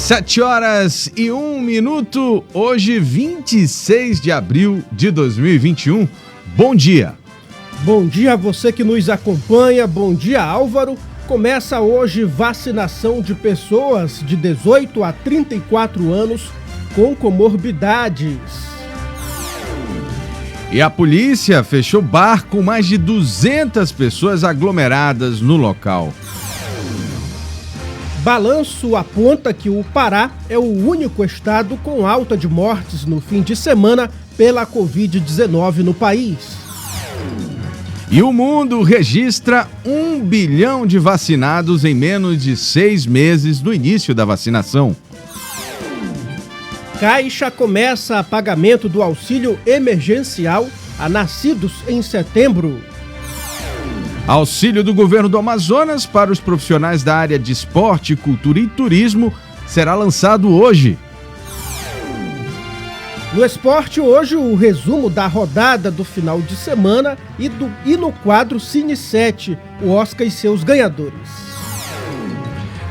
7h01, hoje 26 de abril de 2021. Bom dia! Bom dia a você que nos acompanha, bom dia Álvaro. Começa hoje vacinação de pessoas de 18 a 34 anos com comorbidades. E a polícia fechou bar com mais de 200 pessoas aglomeradas no local. Balanço aponta que o Pará é o único estado com alta de mortes no fim de semana pela Covid-19 no país. E o mundo registra 1 bilhão de vacinados em menos de 6 meses do início da vacinação. Caixa começa pagamento do auxílio emergencial a nascidos em setembro. Auxílio do governo do Amazonas para os profissionais da área de esporte, cultura e turismo será lançado hoje. No esporte, hoje, o resumo da rodada do final de semana e no quadro Cine 7, o Oscar e seus ganhadores.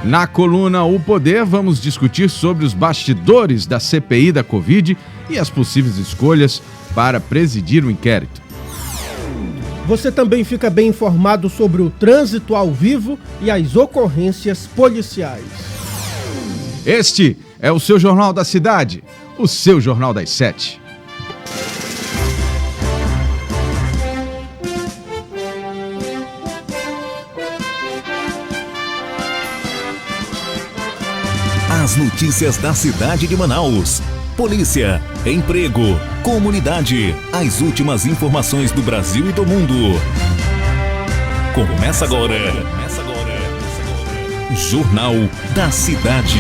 Na coluna O Poder, vamos discutir sobre os bastidores da CPI da Covid e as possíveis escolhas para presidir o inquérito. Você também fica bem informado sobre o trânsito ao vivo e as ocorrências policiais. Este é o seu Jornal da Cidade, o seu Jornal das 7. As notícias da cidade de Manaus. Polícia, emprego, comunidade, as últimas informações do Brasil e do mundo. Começa agora. Jornal da Cidade.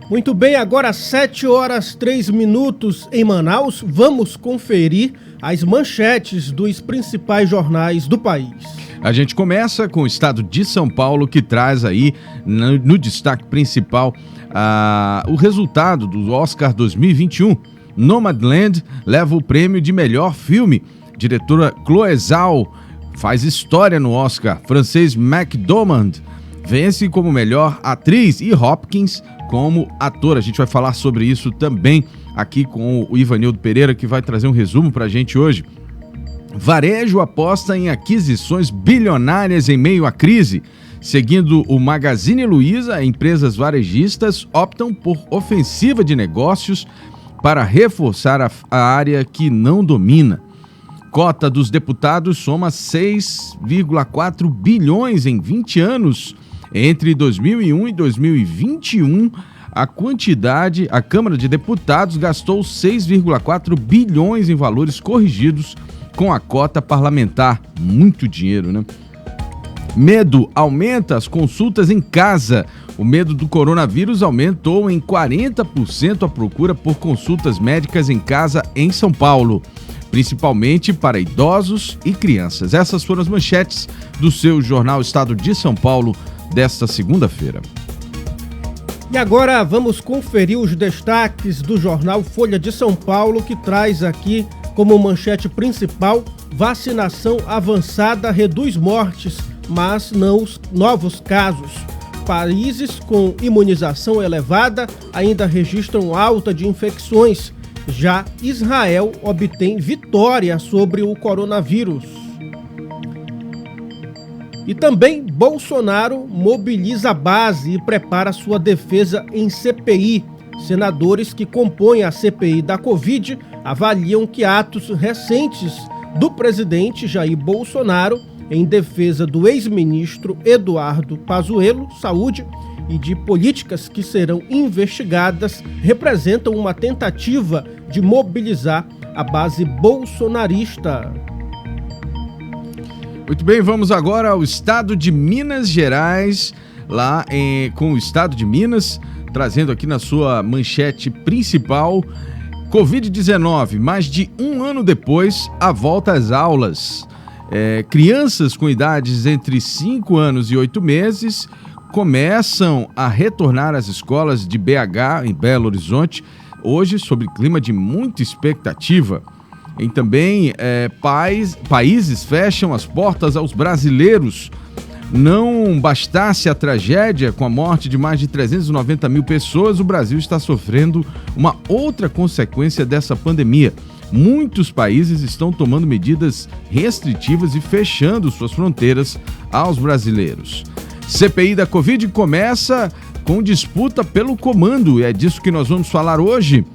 Muito bem, agora 7h03 em Manaus, vamos conferir as manchetes dos principais jornais do país. A gente começa com o estado de São Paulo, que traz aí no destaque principal o resultado do Oscar 2021. Nomadland leva o prêmio de melhor filme. Diretora Chloé Zhao faz história no Oscar. Frances McDormand vence como melhor atriz e Hopkins como ator. A gente vai falar sobre isso também aqui com o Ivanildo Pereira, que vai trazer um resumo pra gente hoje. Varejo aposta em aquisições bilionárias em meio à crise. Seguindo o Magazine Luiza, empresas varejistas optam por ofensiva de negócios para reforçar a área que não domina. Cota dos deputados soma 6,4 bilhões em 20 anos. Entre 2001 e 2021, a Câmara de Deputados gastou 6,4 bilhões em valores corrigidos com a cota parlamentar. Muito dinheiro, né? Medo aumenta as consultas em casa. O medo do coronavírus aumentou em 40% a procura por consultas médicas em casa em São Paulo, principalmente para idosos e crianças. Essas foram as manchetes do seu Jornal Estado de São Paulo desta segunda-feira. E agora vamos conferir os destaques do jornal Folha de São Paulo, que traz aqui como manchete principal: vacinação avançada reduz mortes, mas não os novos casos. Países com imunização elevada ainda registram alta de infecções. Já Israel obtém vitória sobre o coronavírus. E também Bolsonaro mobiliza a base e prepara sua defesa em CPI. Senadores que compõem a CPI da Covid avaliam que atos recentes do presidente Jair Bolsonaro em defesa do ex-ministro Eduardo Pazuello, Saúde, e de políticas que serão investigadas representam uma tentativa de mobilizar a base bolsonarista. Muito bem, vamos agora ao estado de Minas Gerais, com o estado de Minas, trazendo aqui na sua manchete principal: Covid-19, mais de um ano depois, a volta às aulas. Crianças com idades entre 5 anos e 8 meses começam a retornar às escolas de BH, em Belo Horizonte, hoje sob clima de muita expectativa. E também países fecham as portas aos brasileiros. Não bastasse a tragédia com a morte de mais de 390 mil pessoas, o Brasil está sofrendo uma outra consequência dessa pandemia. Muitos países estão tomando medidas restritivas e fechando suas fronteiras aos brasileiros. CPI da Covid começa com disputa pelo comando, e é disso que nós vamos falar hoje.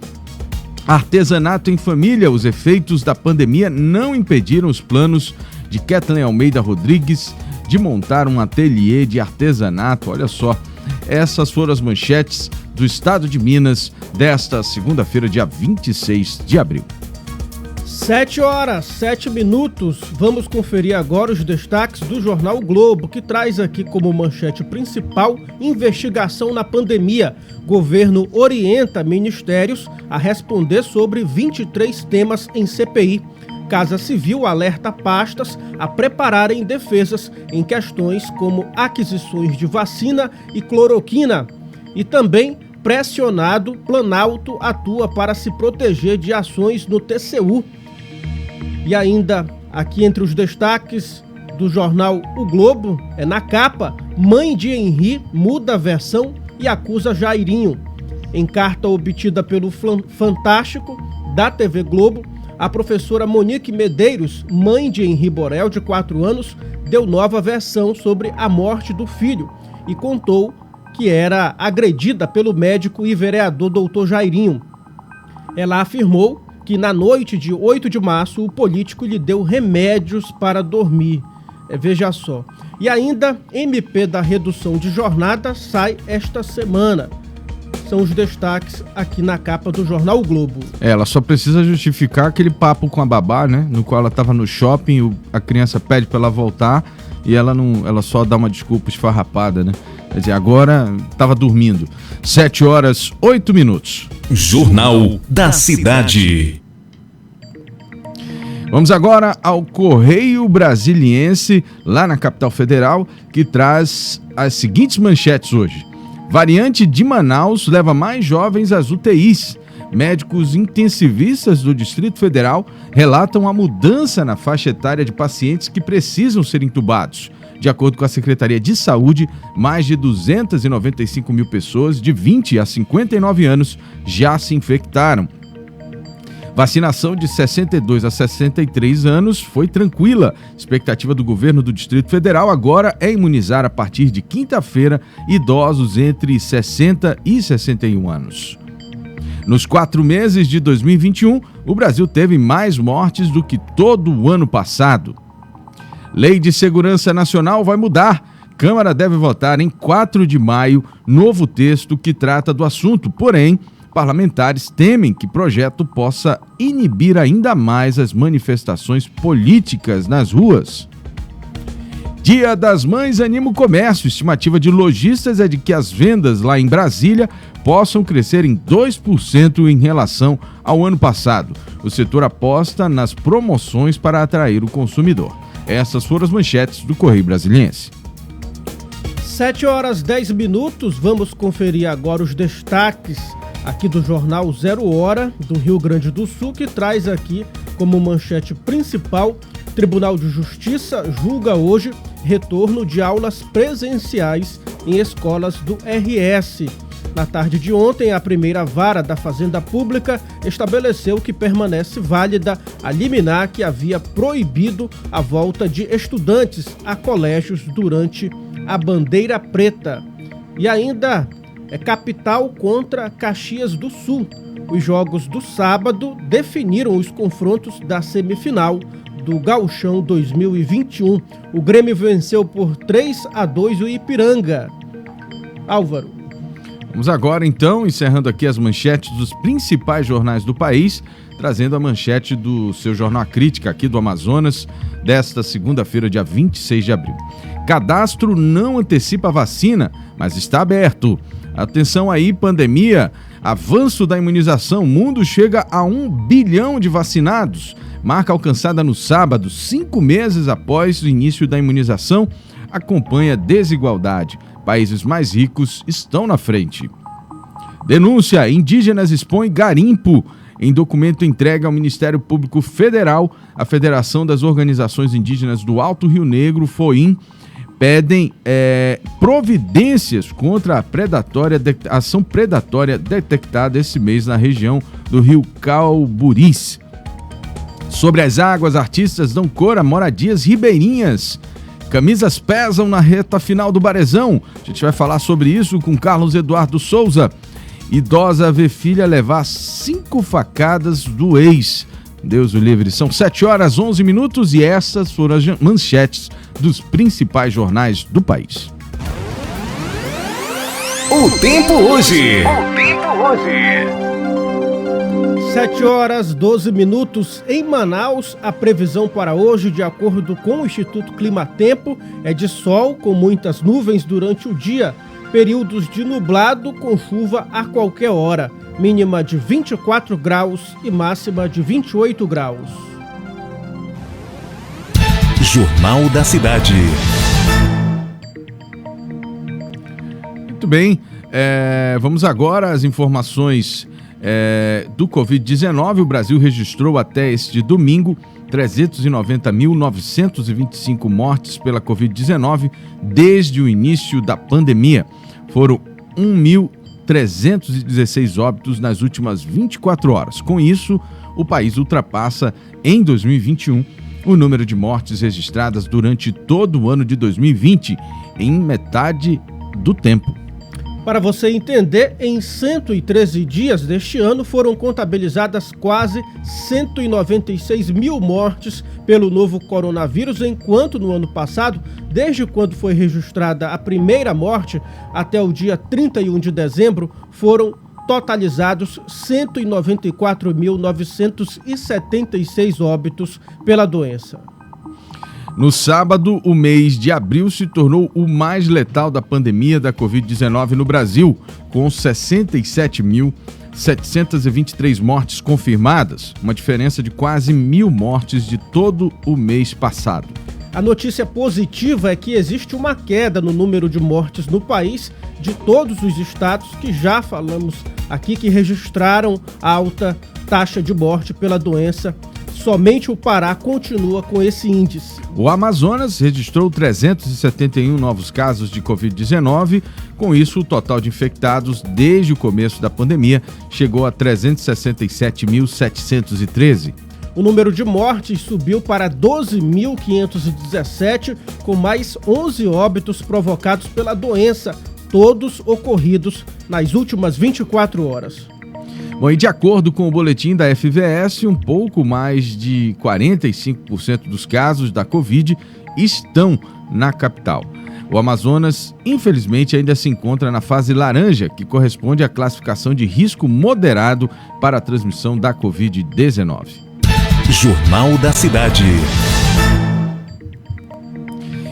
Artesanato em família, os efeitos da pandemia não impediram os planos de Kathleen Almeida Rodrigues de montar um ateliê de artesanato. Olha só, essas foram as manchetes do Estado de Minas desta segunda-feira, dia 26 de abril. 7h07. Vamos conferir agora os destaques do jornal o Globo, que traz aqui como manchete principal: investigação na pandemia. Governo orienta ministérios a responder sobre 23 temas em CPI. Casa Civil alerta pastas a prepararem defesas em questões como aquisições de vacina e cloroquina. E também, pressionado, Planalto atua para se proteger de ações no TCU. E ainda, aqui entre os destaques do jornal O Globo, na capa: mãe de Henri muda a versão e acusa Jairinho. Em carta obtida pelo Fantástico da TV Globo, a professora Monique Medeiros, mãe de Henri Borel, de 4 anos, deu nova versão sobre a morte do filho e contou que era agredida pelo médico e vereador Dr. Jairinho. Ela afirmou que na noite de 8 de março o político lhe deu remédios para dormir. Veja só. E ainda, MP da redução de jornada sai esta semana. São os destaques aqui na capa do jornal o Globo. Ela só precisa justificar aquele papo com a babá, né? No qual ela estava no shopping, a criança pede para ela voltar e ela só dá uma desculpa esfarrapada, né? Quer dizer, agora estava dormindo. 7h08. Jornal da Cidade. Vamos agora ao Correio Brasiliense, lá na capital federal, que traz as seguintes manchetes hoje. Variante de Manaus leva mais jovens às UTIs. Médicos intensivistas do Distrito Federal relatam a mudança na faixa etária de pacientes que precisam ser entubados. De acordo com a Secretaria de Saúde, mais de 295 mil pessoas de 20 a 59 anos já se infectaram. Vacinação de 62 a 63 anos foi tranquila. Expectativa do governo do Distrito Federal agora é imunizar a partir de quinta-feira idosos entre 60 e 61 anos. Nos 4 meses de 2021, o Brasil teve mais mortes do que todo o ano passado. Lei de Segurança Nacional vai mudar. Câmara deve votar em 4 de maio novo texto que trata do assunto, porém, parlamentares temem que o projeto possa inibir ainda mais as manifestações políticas nas ruas. Dia das Mães anima o comércio. Estimativa de lojistas é de que as vendas lá em Brasília possam crescer em 2% em relação ao ano passado. O setor aposta nas promoções para atrair o consumidor. Essas foram as manchetes do Correio Brasiliense. 7h10. Vamos conferir agora os destaques aqui do jornal 0 Hora do Rio Grande do Sul, que traz aqui como manchete principal: Tribunal de Justiça julga hoje retorno de aulas presenciais em escolas do RS. Na tarde de ontem, a primeira vara da Fazenda Pública estabeleceu que permanece válida a liminar que havia proibido a volta de estudantes a colégios durante a Bandeira Preta. E ainda Capital contra Caxias do Sul. Os jogos do sábado definiram os confrontos da semifinal do Gauchão 2021. O Grêmio venceu por 3-2 o Ipiranga. Álvaro. Vamos agora, então, encerrando aqui as manchetes dos principais jornais do país, trazendo a manchete do seu Jornal Crítica aqui do Amazonas, desta segunda-feira, dia 26 de abril. Cadastro não antecipa a vacina, mas está aberto. Atenção aí, pandemia, avanço da imunização, o mundo chega a 1 bilhão de vacinados. Marca alcançada no sábado, 5 meses após o início da imunização, acompanha desigualdade. Países mais ricos estão na frente. Denúncia: indígenas expõem garimpo. Em documento entregue ao Ministério Público Federal, a Federação das Organizações Indígenas do Alto Rio Negro, FOIN, pedem providências contra a ação predatória detectada esse mês na região do Rio Calburis. Sobre as águas, artistas dão cor a moradias ribeirinhas. Camisas pesam na reta final do Barezão. A gente vai falar sobre isso com Carlos Eduardo Souza. Idosa vê filha levar 5 facadas do ex. Deus o livre. São 7h11 e essas foram as manchetes dos principais jornais do país. O tempo hoje. 7h12 em Manaus. A previsão para hoje, de acordo com o Instituto Climatempo, é de sol com muitas nuvens durante o dia, períodos de nublado com chuva a qualquer hora, mínima de 24 graus e máxima de 28 graus. Jornal da Cidade. Muito bem, vamos agora às informações do Covid-19. O Brasil registrou até este domingo 390.925 mortes pela Covid-19 desde o início da pandemia. Foram 1.316 óbitos nas últimas 24 horas. Com isso, o país ultrapassa, em 2021, o número de mortes registradas durante todo o ano de 2020, em metade do tempo. Para você entender, em 113 dias deste ano foram contabilizadas quase 196 mil mortes pelo novo coronavírus, enquanto no ano passado, desde quando foi registrada a primeira morte até o dia 31 de dezembro, foram totalizados 194.976 óbitos pela doença. No sábado, o mês de abril se tornou o mais letal da pandemia da Covid-19 no Brasil, com 67.723 mortes confirmadas, uma diferença de quase 1.000 mortes de todo o mês passado. A notícia positiva é que existe uma queda no número de mortes no país de todos os estados que já falamos aqui, que registraram alta taxa de morte pela doença. Somente o Pará continua com esse índice. O Amazonas registrou 371 novos casos de Covid-19. Com isso, o total de infectados desde o começo da pandemia chegou a 367.713. O número de mortes subiu para 12.517, com mais 11 óbitos provocados pela doença, todos ocorridos nas últimas 24 horas. Bom, e de acordo com o boletim da FVS, um pouco mais de 45% dos casos da Covid estão na capital. O Amazonas, infelizmente, ainda se encontra na fase laranja, que corresponde à classificação de risco moderado para a transmissão da Covid-19. Jornal da Cidade.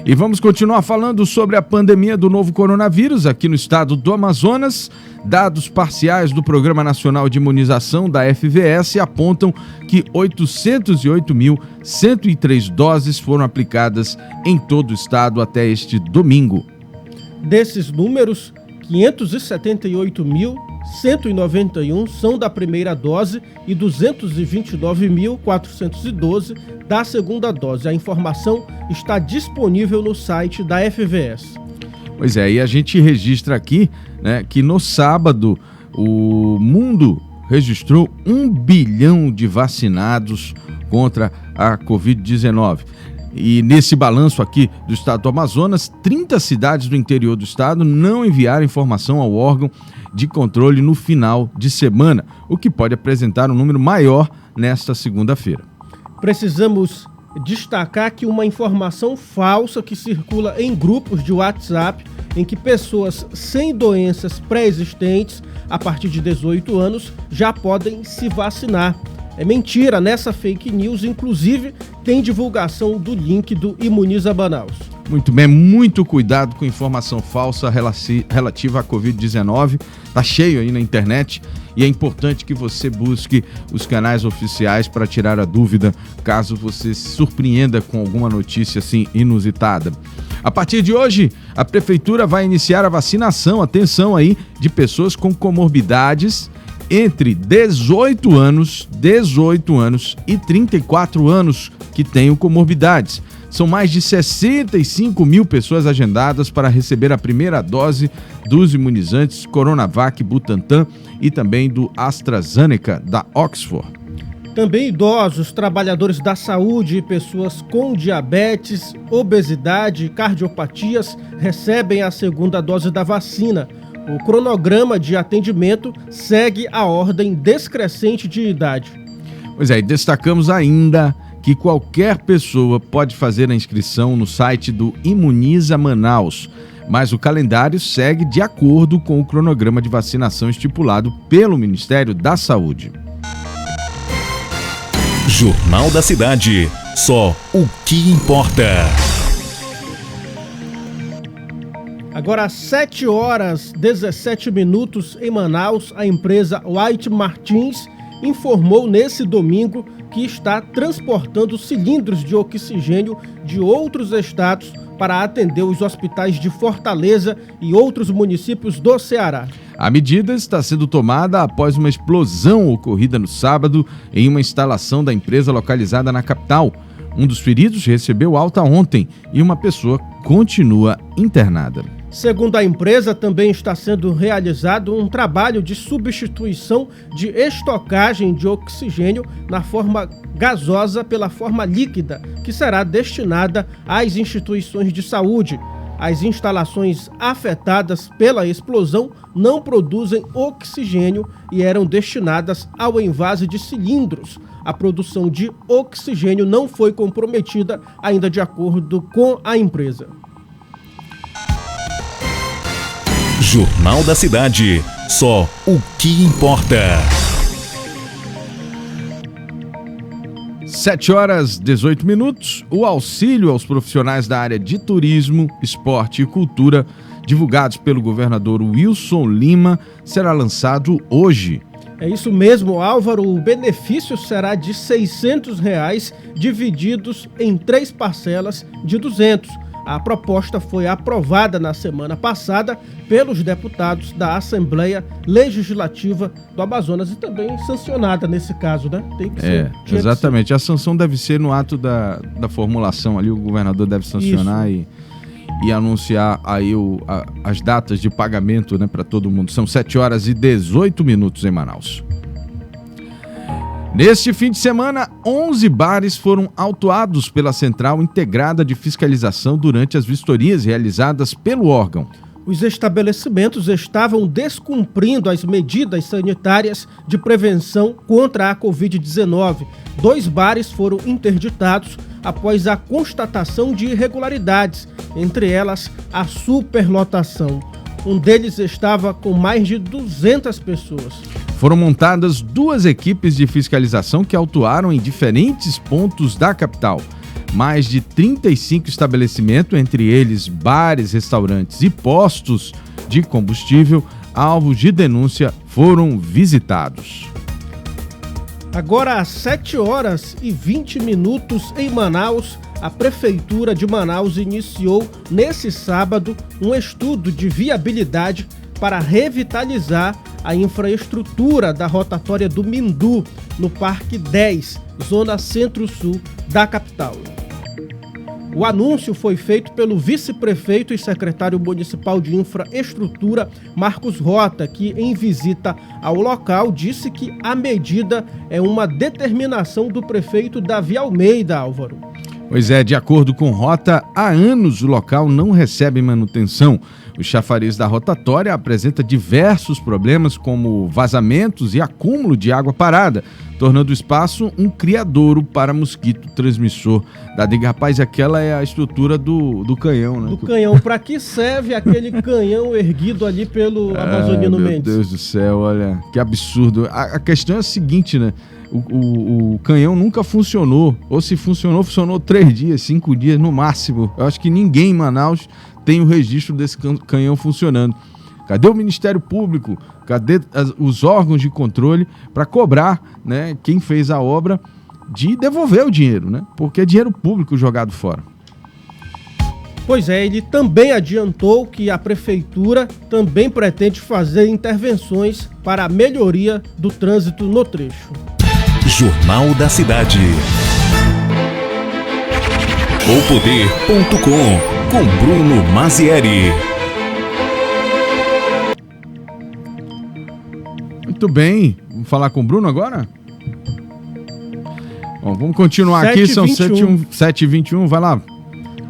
E vamos continuar falando sobre a pandemia do novo coronavírus aqui no estado do Amazonas. Dados parciais do Programa Nacional de Imunização da FVS apontam que 808.103 doses foram aplicadas em todo o estado até este domingo. Desses números, 578.191 são da primeira dose e 229.412 da segunda dose. A informação está disponível no site da FVS. Pois é, e a gente registra aqui, né, que no sábado o mundo registrou 1 bilhão de vacinados contra a Covid-19. E nesse balanço aqui do estado do Amazonas, 30 cidades do interior do estado não enviaram informação ao órgão de controle no final de semana, o que pode apresentar um número maior nesta segunda-feira. Precisamos destacar que uma informação falsa que circula em grupos de WhatsApp, em que pessoas sem doenças pré-existentes, a partir de 18 anos, já podem se vacinar. É mentira, nessa fake news, inclusive, tem divulgação do link do Imuniza Manaus. Muito bem, muito cuidado com informação falsa relativa à Covid-19. Tá cheio aí na internet e é importante que você busque os canais oficiais para tirar a dúvida caso você se surpreenda com alguma notícia assim inusitada. A partir de hoje, a Prefeitura vai iniciar a vacinação, atenção aí, de pessoas com comorbidades entre 18 anos e 34 anos que tenham comorbidades. São mais de 65 mil pessoas agendadas para receber a primeira dose dos imunizantes Coronavac Butantan e também do AstraZeneca da Oxford. Também idosos, trabalhadores da saúde e pessoas com diabetes, obesidade e cardiopatias recebem a segunda dose da vacina. O cronograma de atendimento segue a ordem descrescente de idade. Pois é, e destacamos ainda que qualquer pessoa pode fazer a inscrição no site do Imuniza Manaus, mas o calendário segue de acordo com o cronograma de vacinação estipulado pelo Ministério da Saúde. Jornal da Cidade. Só o que importa. Agora, às 7h17 em Manaus, a empresa White Martins informou nesse domingo que está transportando cilindros de oxigênio de outros estados para atender os hospitais de Fortaleza e outros municípios do Ceará. A medida está sendo tomada após uma explosão ocorrida no sábado em uma instalação da empresa localizada na capital. Um dos feridos recebeu alta ontem e uma pessoa continua internada. Segundo a empresa, também está sendo realizado um trabalho de substituição de estocagem de oxigênio na forma gasosa pela forma líquida, que será destinada às instituições de saúde. As instalações afetadas pela explosão não produzem oxigênio e eram destinadas ao envase de cilindros. A produção de oxigênio não foi comprometida, ainda de acordo com a empresa. Jornal da Cidade. Só o que importa. 7h18. O auxílio aos profissionais da área de turismo, esporte e cultura, divulgados pelo governador Wilson Lima, será lançado hoje. É isso mesmo, Álvaro. O benefício será de R$ 600, divididos em 3 parcelas de 200. A proposta foi aprovada na semana passada pelos deputados da Assembleia Legislativa do Amazonas e também sancionada nesse caso, né? Tem que ser, exatamente. A sanção deve ser no ato da formulação ali, o governador deve sancionar e anunciar aí as datas de pagamento, né, para todo mundo. São 7h18 em Manaus. Neste fim de semana, 11 bares foram autuados pela Central Integrada de Fiscalização durante as vistorias realizadas pelo órgão. Os estabelecimentos estavam descumprindo as medidas sanitárias de prevenção contra a Covid-19. 2 bares foram interditados após a constatação de irregularidades, entre elas a superlotação. Um deles estava com mais de 200 pessoas. Foram montadas 2 equipes de fiscalização que autuaram em diferentes pontos da capital. Mais de 35 estabelecimentos, entre eles bares, restaurantes e postos de combustível, alvos de denúncia, foram visitados. Agora, às 7h20 em Manaus, a Prefeitura de Manaus iniciou nesse sábado um estudo de viabilidade para revitalizar a infraestrutura da rotatória do Mindu, no Parque 10, zona centro-sul da capital. O anúncio foi feito pelo vice-prefeito e secretário municipal de infraestrutura, Marcos Rota, que, em visita ao local, disse que a medida é uma determinação do prefeito Davi Almeida, Álvaro. Pois é, de acordo com Rota, há anos o local não recebe manutenção. O chafariz da rotatória apresenta diversos problemas, como vazamentos e acúmulo de água parada, tornando o espaço um criadouro para mosquito transmissor da dengue. Rapaz, aquela é a estrutura do canhão, né? Do canhão. Para que serve aquele canhão erguido ali pelo Amazonino Mendes? Meu Deus do céu, olha, que absurdo. A questão é a seguinte, né? O canhão nunca funcionou, ou se funcionou 3 dias, 5 dias no máximo. Eu acho que ninguém em Manaus tem o registro desse canhão funcionando. Cadê o Ministério Público? Cadê os órgãos de controle para cobrar, né, quem fez a obra de devolver o dinheiro, né? Porque é dinheiro público jogado fora. Pois é, ele também adiantou que a Prefeitura também pretende fazer intervenções para a melhoria do trânsito no trecho. Jornal da Cidade. Opoder.com, com Bruno Mazieri. Muito bem, vamos falar com o Bruno agora? Bom, vamos continuar aqui, são 7h21, vai lá.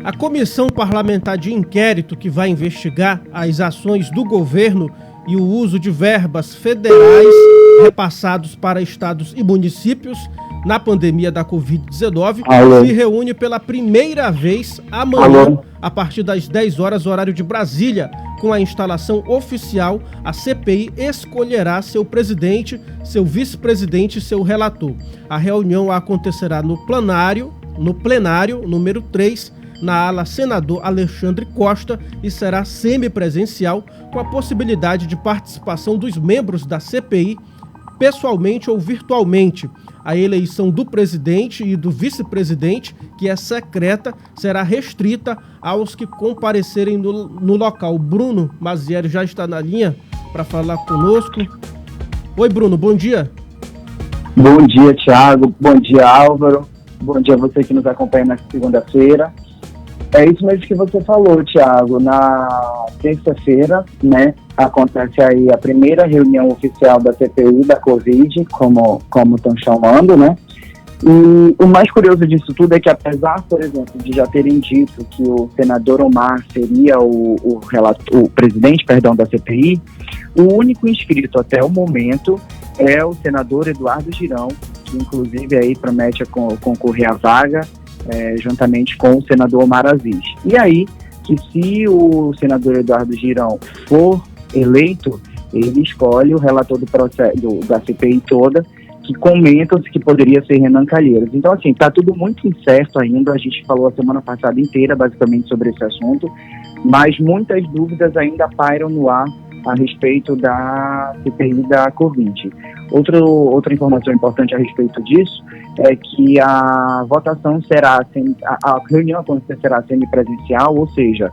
A Comissão Parlamentar de Inquérito, que vai investigar as ações do governo e o uso de verbas federais repassados para estados e municípios na pandemia da Covid-19, se reúne pela primeira vez amanhã, a partir das 10 horas, horário de Brasília. Com a instalação oficial, a CPI escolherá seu presidente, seu vice-presidente e seu relator. A reunião acontecerá no plenário número 3, na ala Senador Alexandre Costa, e será semipresencial, com a possibilidade de participação dos membros da CPI, pessoalmente ou virtualmente. A eleição do presidente e do vice-presidente, que é secreta, será restrita aos que comparecerem no local. Bruno Mazieri já está na linha para falar conosco. Oi, Bruno, bom dia. Bom dia, Thiago. Bom dia, Álvaro. Bom dia a você que nos acompanha nesta segunda-feira. É isso mesmo que você falou, Thiago. Na terça-feira, né, acontece aí a primeira reunião oficial da CPI da Covid, como estão chamando, né? E o mais curioso disso tudo é que, apesar, por exemplo, de já terem dito que o senador Omar seria o presidente da CPI, o único inscrito até o momento é o senador Eduardo Girão, que inclusive aí promete concorrer à vaga, juntamente com o senador Omar Aziz. E aí, que se o senador Eduardo Girão for eleito, ele escolhe o relator do processo da CPI toda, que comentam-se que poderia ser Renan Calheiros. Então, assim, está tudo muito incerto ainda. A gente falou a semana passada inteira, basicamente, sobre esse assunto, mas muitas dúvidas ainda pairam no ar a respeito da CPI da Covid. Outra informação importante a respeito disso é que a votação a reunião acontecerá semipresencial, ou seja,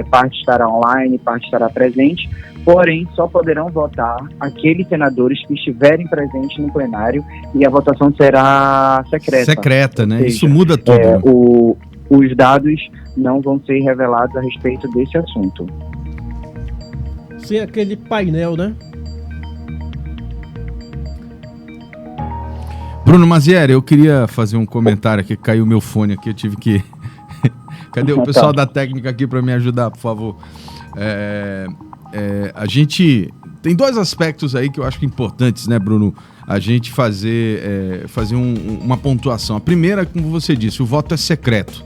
parte estará online, parte estará presente, porém só poderão votar aqueles senadores que estiverem presentes no plenário, e a votação será secreta. Secreta, né? Seja, isso muda tudo. Os dados não vão ser revelados a respeito desse assunto. Sem aquele painel, né? Bruno Mazieri, eu queria fazer um comentário aqui, caiu meu fone aqui, eu tive que... Cadê o pessoal da técnica aqui para me ajudar, por favor? A gente tem dois aspectos aí que eu acho importantes, né, Bruno? A gente fazer uma pontuação. A primeira, como você disse, o voto é secreto.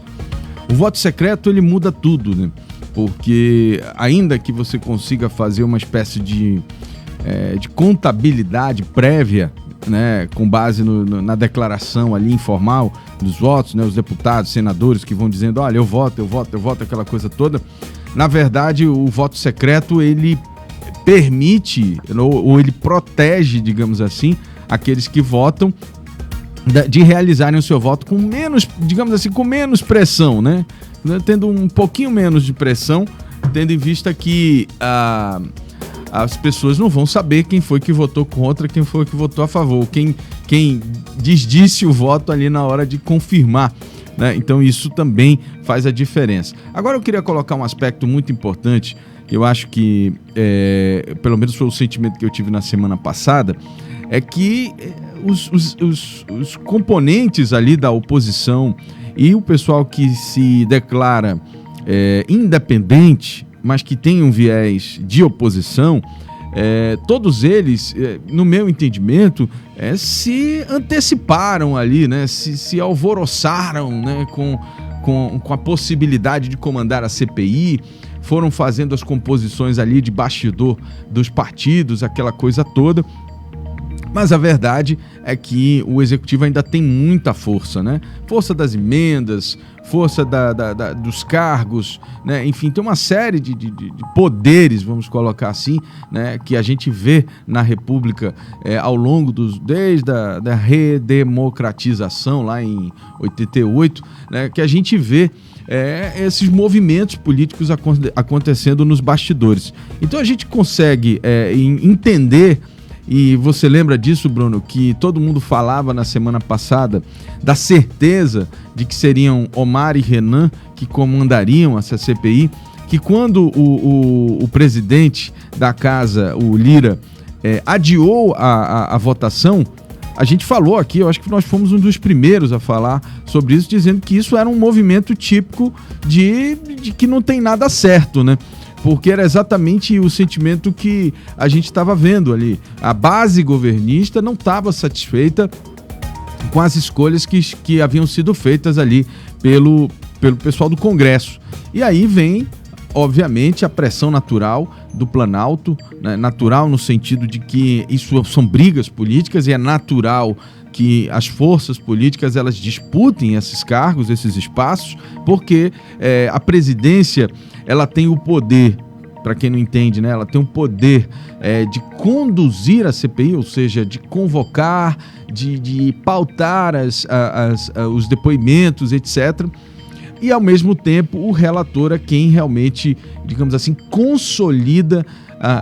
O voto secreto, ele muda tudo, né? Porque ainda que você consiga fazer uma espécie de contabilidade prévia, né, com base na declaração ali informal dos votos, né, os deputados, senadores que vão dizendo, olha, eu voto, aquela coisa toda. Na verdade, o voto secreto, ele permite, ou ele protege, digamos assim, aqueles que votam de realizarem o seu voto com menos, digamos assim, com menos pressão, né? Tendo um pouquinho menos de pressão, tendo em vista que as pessoas não vão saber quem foi que votou contra, quem foi que votou a favor, quem desdisse o voto ali na hora de confirmar, né? Então isso também faz a diferença. Agora eu queria colocar um aspecto muito importante, que eu acho que, pelo menos foi o sentimento que eu tive na semana passada, é que os componentes ali da oposição e o pessoal que se declara independente, mas que tem um viés de oposição, todos eles, no meu entendimento, se anteciparam ali, né? Se alvoroçaram, né? com a possibilidade de comandar a CPI, foram fazendo as composições ali de bastidor dos partidos, aquela coisa toda. Mas a verdade é que o Executivo ainda tem muita força, né? Força das emendas, força dos cargos, né? Enfim, tem uma série de poderes, vamos colocar assim, né? Que a gente vê na República ao longo desde a redemocratização lá em 88, né? Que a gente vê esses movimentos políticos acontecendo nos bastidores. Então a gente consegue entender e você lembra disso, Bruno, que todo mundo falava na semana passada da certeza de que seriam Omar e Renan que comandariam essa CPI, que quando o presidente da casa, o Lira, adiou a votação, a gente falou aqui, eu acho que nós fomos um dos primeiros a falar sobre isso, dizendo que isso era um movimento típico de que não tem nada certo, né? Porque era exatamente o sentimento que a gente estava vendo ali. A base governista não estava satisfeita com as escolhas que haviam sido feitas ali pelo pessoal do Congresso. E aí vem, obviamente, a pressão natural do Planalto, né? Natural no sentido de que isso são brigas políticas e é natural que as forças políticas elas disputem esses cargos, esses espaços, porque a presidência ela tem o poder, para quem não entende, né? Ela tem o poder de conduzir a CPI, ou seja, de convocar, de pautar os depoimentos, etc., e, ao mesmo tempo, o relator é quem realmente, digamos assim, consolida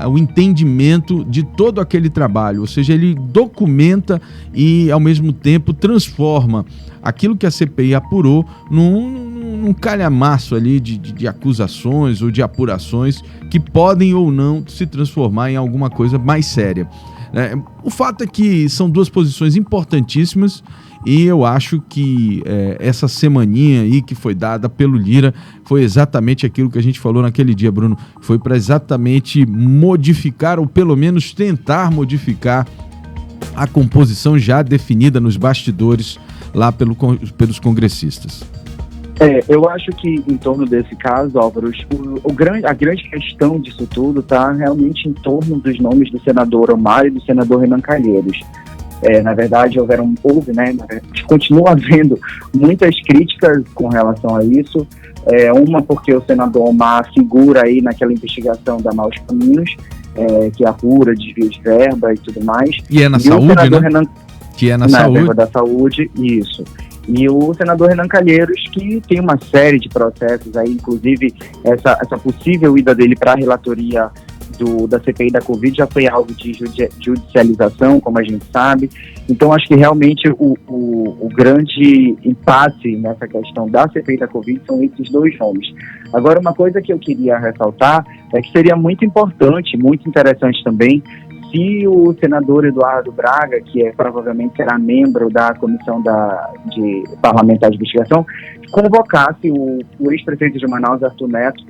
o entendimento de todo aquele trabalho. Ou seja, ele documenta e, ao mesmo tempo, transforma aquilo que a CPI apurou num calhamaço ali de acusações ou de apurações que podem ou não se transformar em alguma coisa mais séria. O fato é que são duas posições importantíssimas e eu acho que essa semaninha aí que foi dada pelo Lira foi exatamente aquilo que a gente falou naquele dia, Bruno. Foi para exatamente modificar, ou pelo menos tentar modificar, a composição já definida nos bastidores lá pelos congressistas. Eu acho que em torno desse caso, Álvaro, a grande questão disso tudo está realmente em torno dos nomes do senador Omar e do senador Renan Calheiros. Na verdade, continua havendo muitas críticas com relação a isso. Uma porque o senador Omar figura aí naquela investigação da Maus Caminhos, que apura desvio de verba e tudo mais. E é na saúde, né? Renan, que é na saúde. Verba da saúde, isso. E o senador Renan Calheiros, que tem uma série de processos aí, inclusive essa possível ida dele para a relatoria da CPI da Covid já foi alvo de judicialização, como a gente sabe. Então, acho que realmente o grande impasse nessa questão da CPI da Covid são esses dois nomes. Agora, uma coisa que eu queria ressaltar é que seria muito importante, muito interessante também, se o senador Eduardo Braga, que provavelmente será membro da comissão de parlamentar de investigação, convocasse o ex-prefeito de Manaus, Arthur Neto,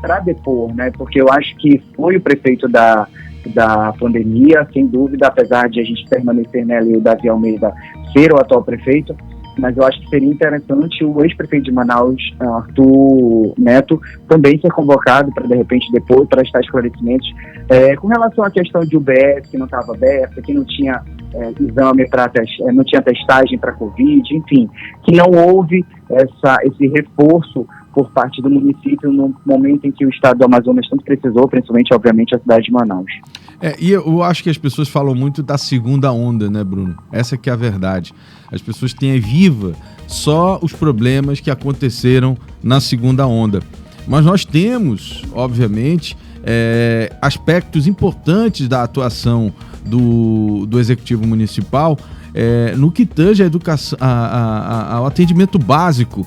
para depor, né? Porque eu acho que foi o prefeito da pandemia, sem dúvida, apesar de a gente permanecer nele, o Davi Almeida ser o atual prefeito, mas eu acho que seria interessante o ex-prefeito de Manaus, Arthur Neto, também ser convocado para, de repente, depois prestar esclarecimentos com relação à questão de UBS, que não estava aberta, que não tinha exame não tinha testagem para Covid, enfim, que não houve esse reforço por parte do município no momento em que o estado do Amazonas tanto precisou, principalmente, obviamente, a cidade de Manaus. E eu acho que as pessoas falam muito da segunda onda, né, Bruno? Essa que é a verdade. As pessoas têm viva só os problemas que aconteceram na segunda onda. Mas nós temos, obviamente, aspectos importantes da atuação do Executivo Municipal no que tange a educação, ao atendimento básico.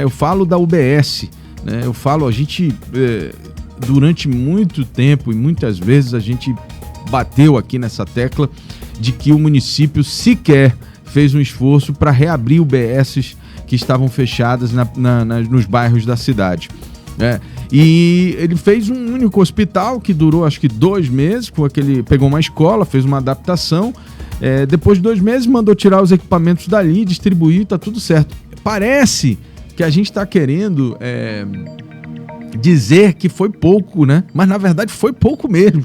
Eu falo da UBS, né? A gente, durante muito tempo e muitas vezes a gente bateu aqui nessa tecla de que o município sequer fez um esforço para reabrir UBSs que estavam fechadas nos bairros da cidade. E ele fez um único hospital que durou acho que 2 meses, pegou uma escola, fez uma adaptação, depois de 2 meses mandou tirar os equipamentos dali, distribuir, está tudo certo. Parece que a gente está querendo dizer que foi pouco, né? Mas na verdade foi pouco mesmo.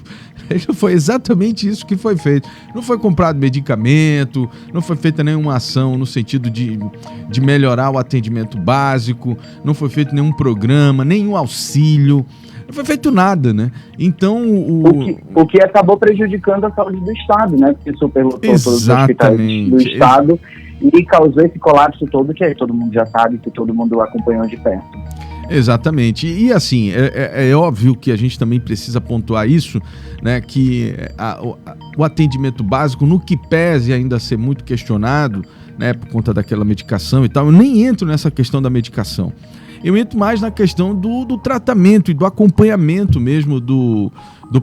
Foi exatamente isso que foi feito. Não foi comprado medicamento, não foi feita nenhuma ação no sentido de melhorar o atendimento básico, não foi feito nenhum programa, nenhum auxílio, não foi feito nada, né? Então o que acabou prejudicando a saúde do Estado, né? Porque superlotou todos os hospitais do Estado e causou esse colapso todo que todo mundo já sabe, que todo mundo acompanhou de perto. Exatamente. E assim, é óbvio que a gente também precisa pontuar isso, né, que o atendimento básico, no que pese ainda ser muito questionado, né, por conta daquela medicação e tal, eu nem entro nessa questão da medicação. Eu entro mais na questão do tratamento e do acompanhamento mesmo do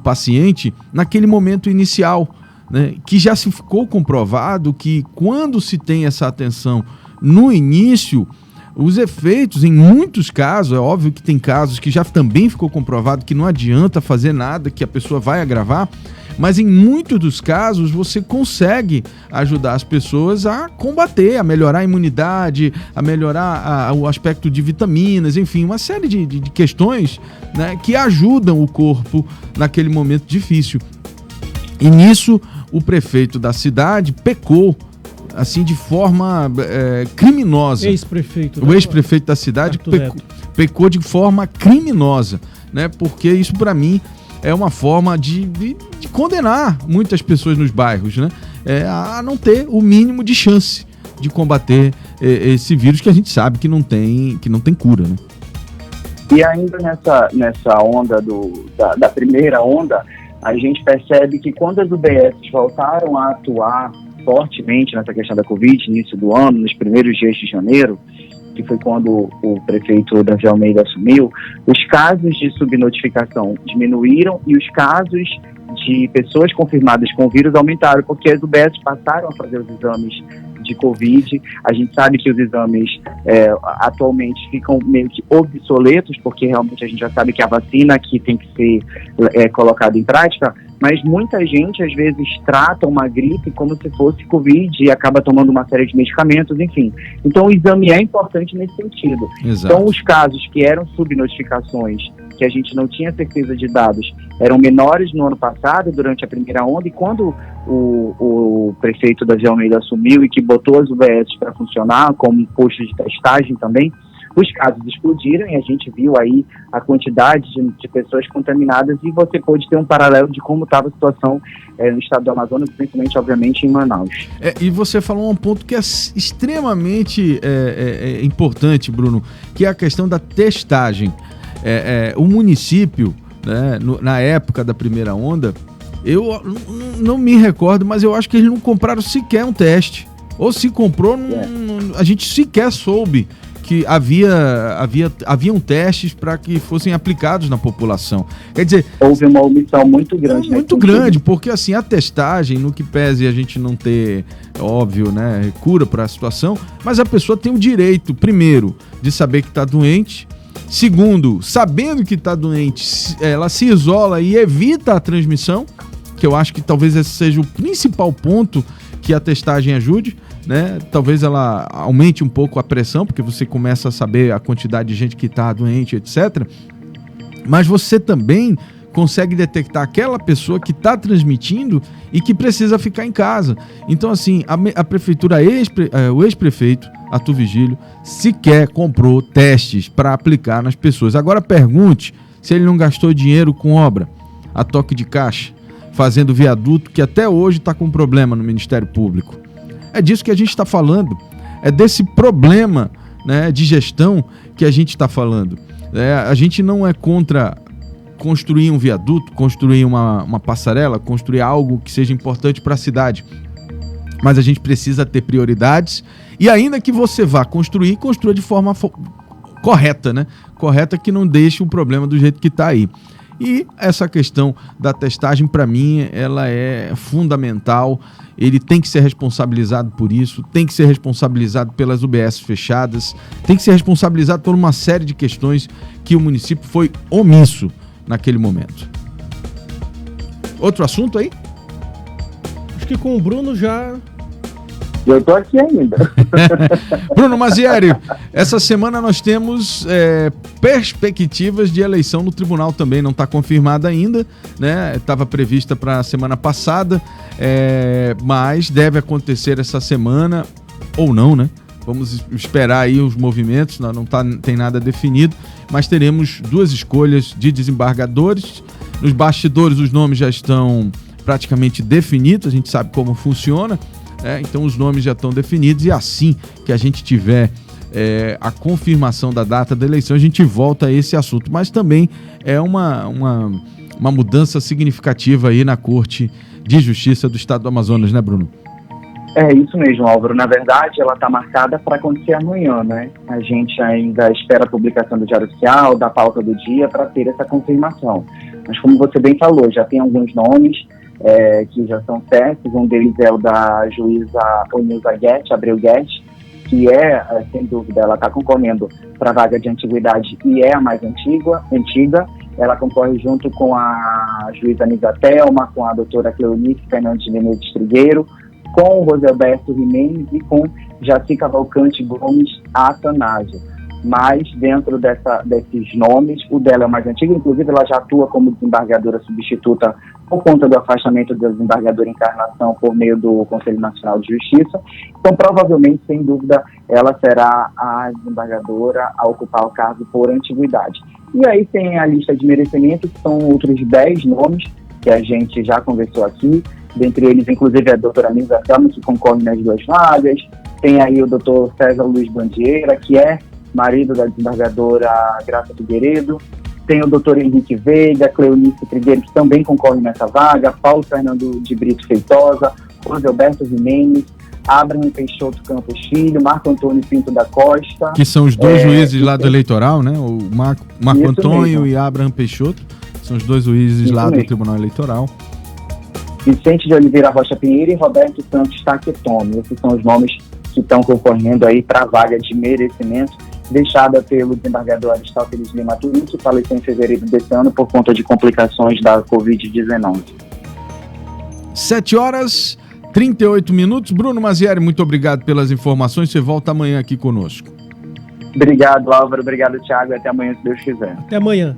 paciente naquele momento inicial, né, que já se ficou comprovado que quando se tem essa atenção no início, os efeitos, em muitos casos, é óbvio que tem casos que já também ficou comprovado que não adianta fazer nada, que a pessoa vai agravar, mas em muitos dos casos você consegue ajudar as pessoas a combater, a melhorar a imunidade, a melhorar o aspecto de vitaminas, enfim, uma série de questões, né, que ajudam o corpo naquele momento difícil. E nisso o prefeito da cidade pecou, assim, de forma criminosa. Ex-prefeito. O ex-prefeito da cidade pecou de forma criminosa, né? Porque isso, para mim, é uma forma de condenar muitas pessoas nos bairros, né? A não ter o mínimo de chance de combater esse vírus que a gente sabe que não tem cura, né? E ainda nessa onda da primeira onda, a gente percebe que quando as UBS voltaram a atuar fortemente nessa questão da Covid, início do ano, nos primeiros dias de janeiro, que foi quando o prefeito Davi Almeida assumiu, os casos de subnotificação diminuíram e os casos de pessoas confirmadas com o vírus aumentaram, porque as UBS passaram a fazer os exames de Covid. A gente sabe que os exames atualmente ficam meio que obsoletos, porque realmente a gente já sabe que a vacina aqui tem que ser colocada em prática, mas muita gente às vezes trata uma gripe como se fosse Covid e acaba tomando uma série de medicamentos, enfim. Então o exame é importante nesse sentido. Exato. Então os casos que eram subnotificações, que a gente não tinha certeza de dados, eram menores no ano passado, durante a primeira onda, e quando o prefeito Davi Almeida assumiu e que botou as UBS para funcionar como posto de testagem também, os casos explodiram e a gente viu aí a quantidade de pessoas contaminadas, e você pôde ter um paralelo de como estava a situação no estado do Amazonas, principalmente, obviamente, em Manaus. E você falou um ponto que é extremamente importante, Bruno, que é a questão da testagem. O município, né, na época da primeira onda, eu não me recordo, mas eu acho que eles não compraram sequer um teste. Ou se comprou, a gente sequer soube que haviam testes para que fossem aplicados na população. Quer dizer, houve uma omissão muito grande. Muito grande, porque assim, a testagem, no que pese a gente não ter, óbvio, né, cura para a situação, mas a pessoa tem o direito, primeiro, de saber que está doente. Segundo, sabendo que está doente, ela se isola e evita a transmissão, que eu acho que talvez esse seja o principal ponto que a testagem ajude, né? Talvez ela aumente um pouco a pressão, porque você começa a saber a quantidade de gente que está doente, etc. Mas você também consegue detectar aquela pessoa que está transmitindo e que precisa ficar em casa. Então, assim, a prefeitura, o ex-prefeito, Arthur Vigílio, sequer comprou testes para aplicar nas pessoas. Agora pergunte se ele não gastou dinheiro com obra, a toque de caixa, fazendo viaduto, que até hoje está com problema no Ministério Público. É disso que a gente está falando, é desse problema, né, de gestão que a gente está falando. A gente não é contra construir um viaduto, construir uma passarela, construir algo que seja importante para a cidade, mas a gente precisa ter prioridades, e ainda que você vá construir, construa de forma correta, né? Correta, que não deixe o problema do jeito que está aí. E essa questão da testagem, para mim, ela é fundamental. Ele tem que ser responsabilizado por isso, tem que ser responsabilizado pelas UBS fechadas, tem que ser responsabilizado por uma série de questões que o município foi omisso naquele momento. Outro assunto aí? Acho que com o Bruno já... Eu tô aqui ainda. Bruno Mazieri, essa semana nós temos perspectivas de eleição no tribunal também, não está confirmada ainda, né? Estava prevista para a semana passada, mas deve acontecer essa semana ou não, né? Vamos esperar aí os movimentos, não tem nada definido, mas teremos 2 escolhas de desembargadores. Nos bastidores os nomes já estão praticamente definidos, a gente sabe como funciona. Então os nomes já estão definidos, e assim que a gente tiver a confirmação da data da eleição, a gente volta a esse assunto, mas também é uma mudança significativa aí na Corte de Justiça do Estado do Amazonas, né, Bruno? É isso mesmo, Álvaro. Na verdade, ela está marcada para acontecer amanhã, né? A gente ainda espera a publicação do Diário Oficial, da pauta do dia, para ter essa confirmação. Mas como você bem falou, já tem alguns nomes que já são certos. Um deles é o da juíza Onilza Abreu Guedes, que sem dúvida, ela está concorrendo para a vaga de antiguidade e é a mais antiga. Ela concorre junto com a juíza Nisa Thelma, com a doutora Cleonice Fernandes de Menezes Trigueiro, com o Roselberto Jimenez e com Jaci Cavalcante Gomes Atanásio. Mas, dentro desses nomes, o dela é o mais antigo, inclusive ela já atua como desembargadora substituta por conta do afastamento da desembargadora Encarnação por meio do Conselho Nacional de Justiça. Então, provavelmente, sem dúvida, ela será a desembargadora a ocupar o cargo por antiguidade. E aí tem a lista de merecimento, que são outros 10 nomes que a gente já conversou aqui. Dentre eles, inclusive, a doutora Nisa Thelma, que concorre nas 2 vagas. Tem aí o doutor César Luiz Bandieira, que é marido da desembargadora Graça Figueiredo. Tem o doutor Henrique Veiga, Cleonice Trigueiro, que também concorre nessa vaga. Paulo Fernando de Brito Feitosa, Roselberto Jimenez, Abraham Peixoto Campos Filho, Marco Antônio Pinto da Costa. Que são os 2 juízes lá do eleitoral, né? O Marco Antônio mesmo. E Abraham Peixoto. São os 2 juízes lá do Tribunal Eleitoral. Vicente de Oliveira Rocha Pinheiro e Roberto Santos Taquetome. Esses são os nomes que estão concorrendo aí para a vaga de merecimento deixada pelo desembargador Aristóteles Lima Turim, que faleceu em fevereiro desse ano por conta de complicações da Covid-19. 7h38. Bruno Mazieri, muito obrigado pelas informações. Você volta amanhã aqui conosco. Obrigado, Álvaro. Obrigado, Thiago. Até amanhã, se Deus quiser. Até amanhã.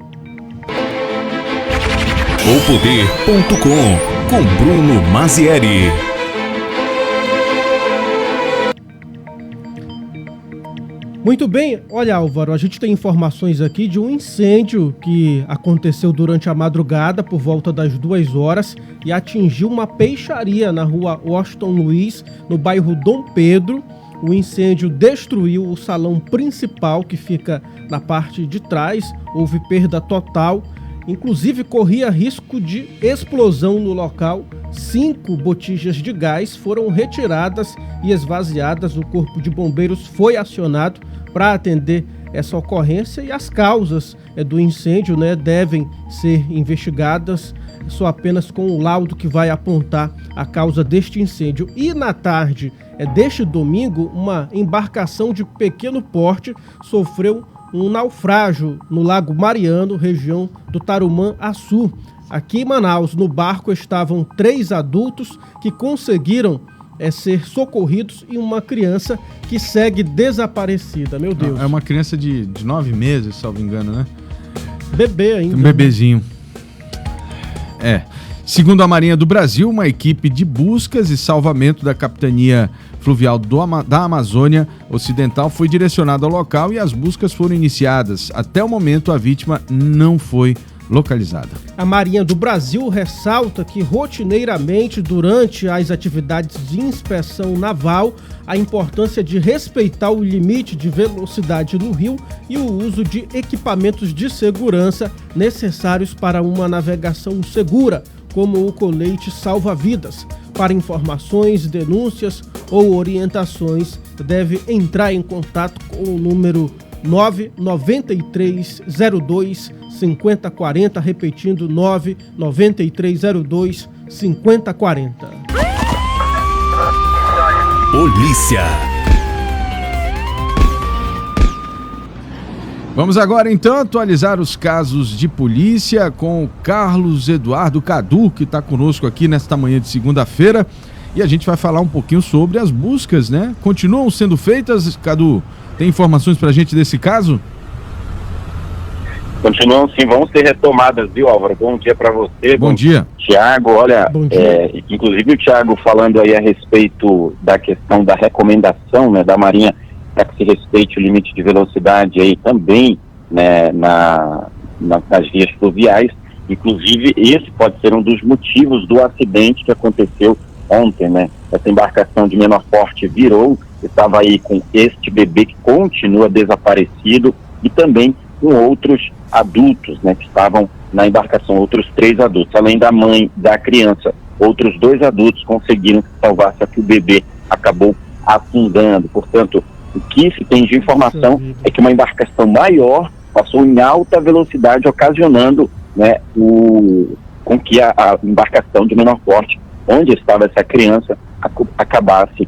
Opoder.com com Bruno Mazieri. Muito bem, olha, Álvaro, a gente tem informações aqui de um incêndio que aconteceu durante a madrugada por volta das 2 horas e atingiu uma peixaria na rua Washington Luiz, no bairro Dom Pedro. O incêndio destruiu o salão principal, que fica na parte de trás. Houve perda total, inclusive corria risco de explosão no local. 5 botijas de gás foram retiradas e esvaziadas. O Corpo de Bombeiros foi acionado para atender essa ocorrência e as causas do incêndio, né, devem ser investigadas, só apenas com o laudo que vai apontar a causa deste incêndio. E na tarde deste domingo, uma embarcação de pequeno porte sofreu um naufrágio no Lago Mariano, região do Tarumã-Açu. Aqui em Manaus, no barco estavam 3 adultos que conseguiram ser socorridos e uma criança que segue desaparecida. Meu Deus. É uma criança de 9 meses, salvo engano, né? Bebê ainda. Um bebezinho. Segundo a Marinha do Brasil, uma equipe de buscas e salvamento da Capitania Fluvial da Amazônia Ocidental foi direcionada ao local e as buscas foram iniciadas. Até o momento, a vítima não foi localizada. A Marinha do Brasil ressalta que rotineiramente, durante as atividades de inspeção naval, a importância de respeitar o limite de velocidade no rio e o uso de equipamentos de segurança necessários para uma navegação segura, como o colete salva-vidas. Para informações, denúncias ou orientações, deve entrar em contato com o número 99302 5040, repetindo 99302 5040. Polícia. Vamos agora então atualizar os casos de polícia com o Carlos Eduardo Cadu, que está conosco aqui nesta manhã de segunda-feira, e a gente vai falar um pouquinho sobre as buscas, né? Continuam sendo feitas, Cadu? Tem informações pra gente desse caso? Continuam sim, vão ser retomadas, viu, Álvaro? Bom dia para você. Bom dia. Tiago, olha, Bom dia. Inclusive o Tiago falando aí a respeito da questão da recomendação, né, da Marinha para que se respeite o limite de velocidade aí também, né, nas vias fluviais. Inclusive, esse pode ser um dos motivos do acidente que aconteceu ontem, né? Essa embarcação de menor porte virou estava aí com este bebê que continua desaparecido e também com outros adultos, né, que estavam na embarcação, outros 3 adultos, além da mãe da criança. Outros 2 adultos conseguiram salvar, só que o bebê acabou afundando. Portanto, o que se tem de informação é que uma embarcação maior passou em alta velocidade, ocasionando, né, com que a embarcação de menor porte, onde estava essa criança, acabasse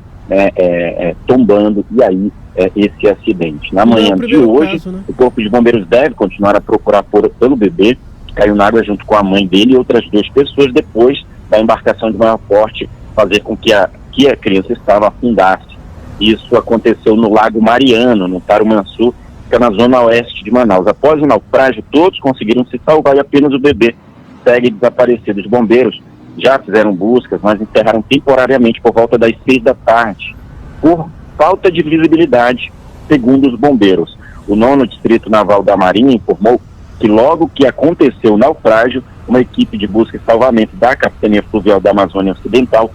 tombando, e aí esse acidente. Na manhã de hoje, caso, né? O Corpo de Bombeiros deve continuar a procurar pelo bebê, que caiu na água junto com a mãe dele e outras 2 pessoas, depois da embarcação de maior porte fazer com que a criança estava afundasse. Isso aconteceu no Lago Mariano, no Tarumançu, que é na zona oeste de Manaus. Após o naufrágio, todos conseguiram se salvar e apenas o bebê segue desaparecido. Os bombeiros já fizeram buscas, mas encerraram temporariamente por volta das 6 da tarde, por falta de visibilidade, segundo os bombeiros. O 9º Distrito Naval da Marinha informou que logo que aconteceu o naufrágio, uma equipe de busca e salvamento da Capitania Fluvial da Amazônia Ocidental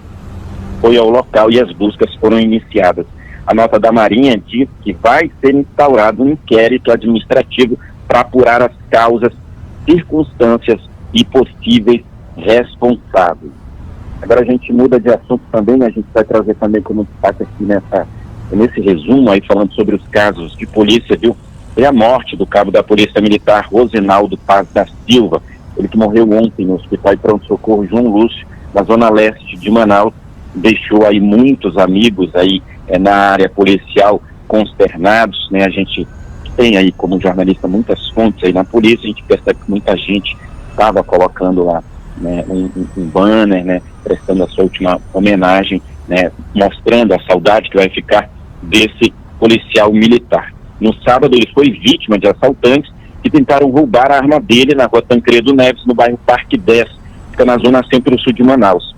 foi ao local e as buscas foram iniciadas. A nota da Marinha diz que vai ser instaurado um inquérito administrativo para apurar as causas, circunstâncias e possíveis responsáveis. Agora a gente muda de assunto também, né? A gente vai trazer também como destaque aqui nesse resumo aí, falando sobre os casos de polícia, viu? E a morte do cabo da Polícia Militar Rosinaldo Paz da Silva, ele que morreu ontem no Hospital de Pronto-Socorro João Lúcio, na zona leste de Manaus, deixou aí muitos amigos aí na área policial consternados, né? A gente tem aí como jornalista muitas fontes aí na polícia, a gente percebe que muita gente estava colocando lá, né, um banner, né, prestando a sua última homenagem, né, mostrando a saudade que vai ficar desse policial militar. No sábado ele foi vítima de assaltantes que tentaram roubar a arma dele na rua Tancredo Neves, no bairro Parque 10, fica na zona centro-sul de Manaus.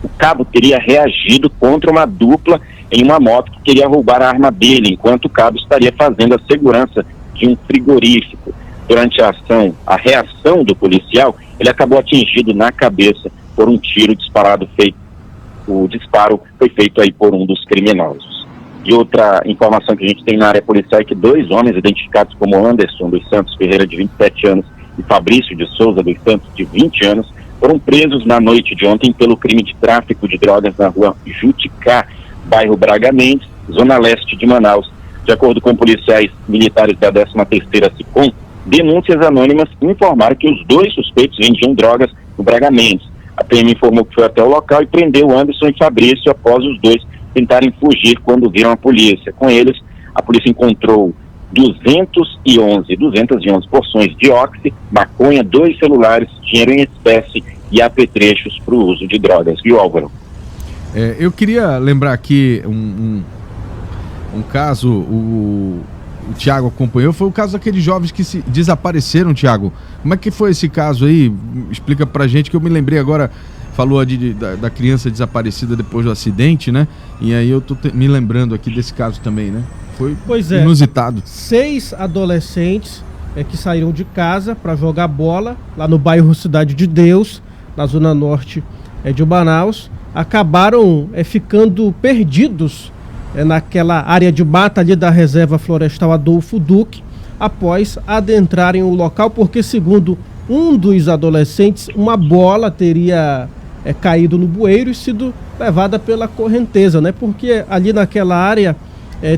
O cabo teria reagido contra uma dupla em uma moto que queria roubar a arma dele, enquanto o cabo estaria fazendo a segurança de um frigorífico. Durante a reação do policial, ele acabou atingido na cabeça por um tiro disparado feito. O disparo foi feito aí por um dos criminosos. E outra informação que a gente tem na área policial é que 2 homens identificados como Anderson dos Santos Ferreira, de 27 anos, e Fabrício de Souza dos Santos, de 20 anos, foram presos na noite de ontem pelo crime de tráfico de drogas na rua Juticá, bairro Braga Mendes, zona leste de Manaus. De acordo com policiais militares da 13ª SICOM, denúncias anônimas informaram que os 2 suspeitos vendiam drogas no Braga Mendes. A PM informou que foi até o local e prendeu Anderson e Fabrício após os 2 tentarem fugir quando viram a polícia. Com eles, a polícia encontrou 211 porções de oxi, maconha, 2 celulares, dinheiro em espécie e apetrechos para o uso de drogas. Viu, Álvaro? Eu queria lembrar aqui um caso, o Thiago acompanhou, foi o caso daqueles jovens que se desapareceram, Thiago. Como é que foi esse caso aí? Explica pra gente, que eu me lembrei agora, falou da criança desaparecida depois do acidente, né? E aí eu tô me lembrando aqui desse caso também, né? Foi inusitado. 6 adolescentes que saíram de casa para jogar bola lá no bairro Cidade de Deus, na zona norte de Manaus, acabaram ficando perdidos naquela área de mata ali da Reserva Florestal Adolfo Duque, após adentrarem o local, porque segundo um dos adolescentes, uma bola teria caído no bueiro e sido levada pela correnteza, né? Porque ali naquela área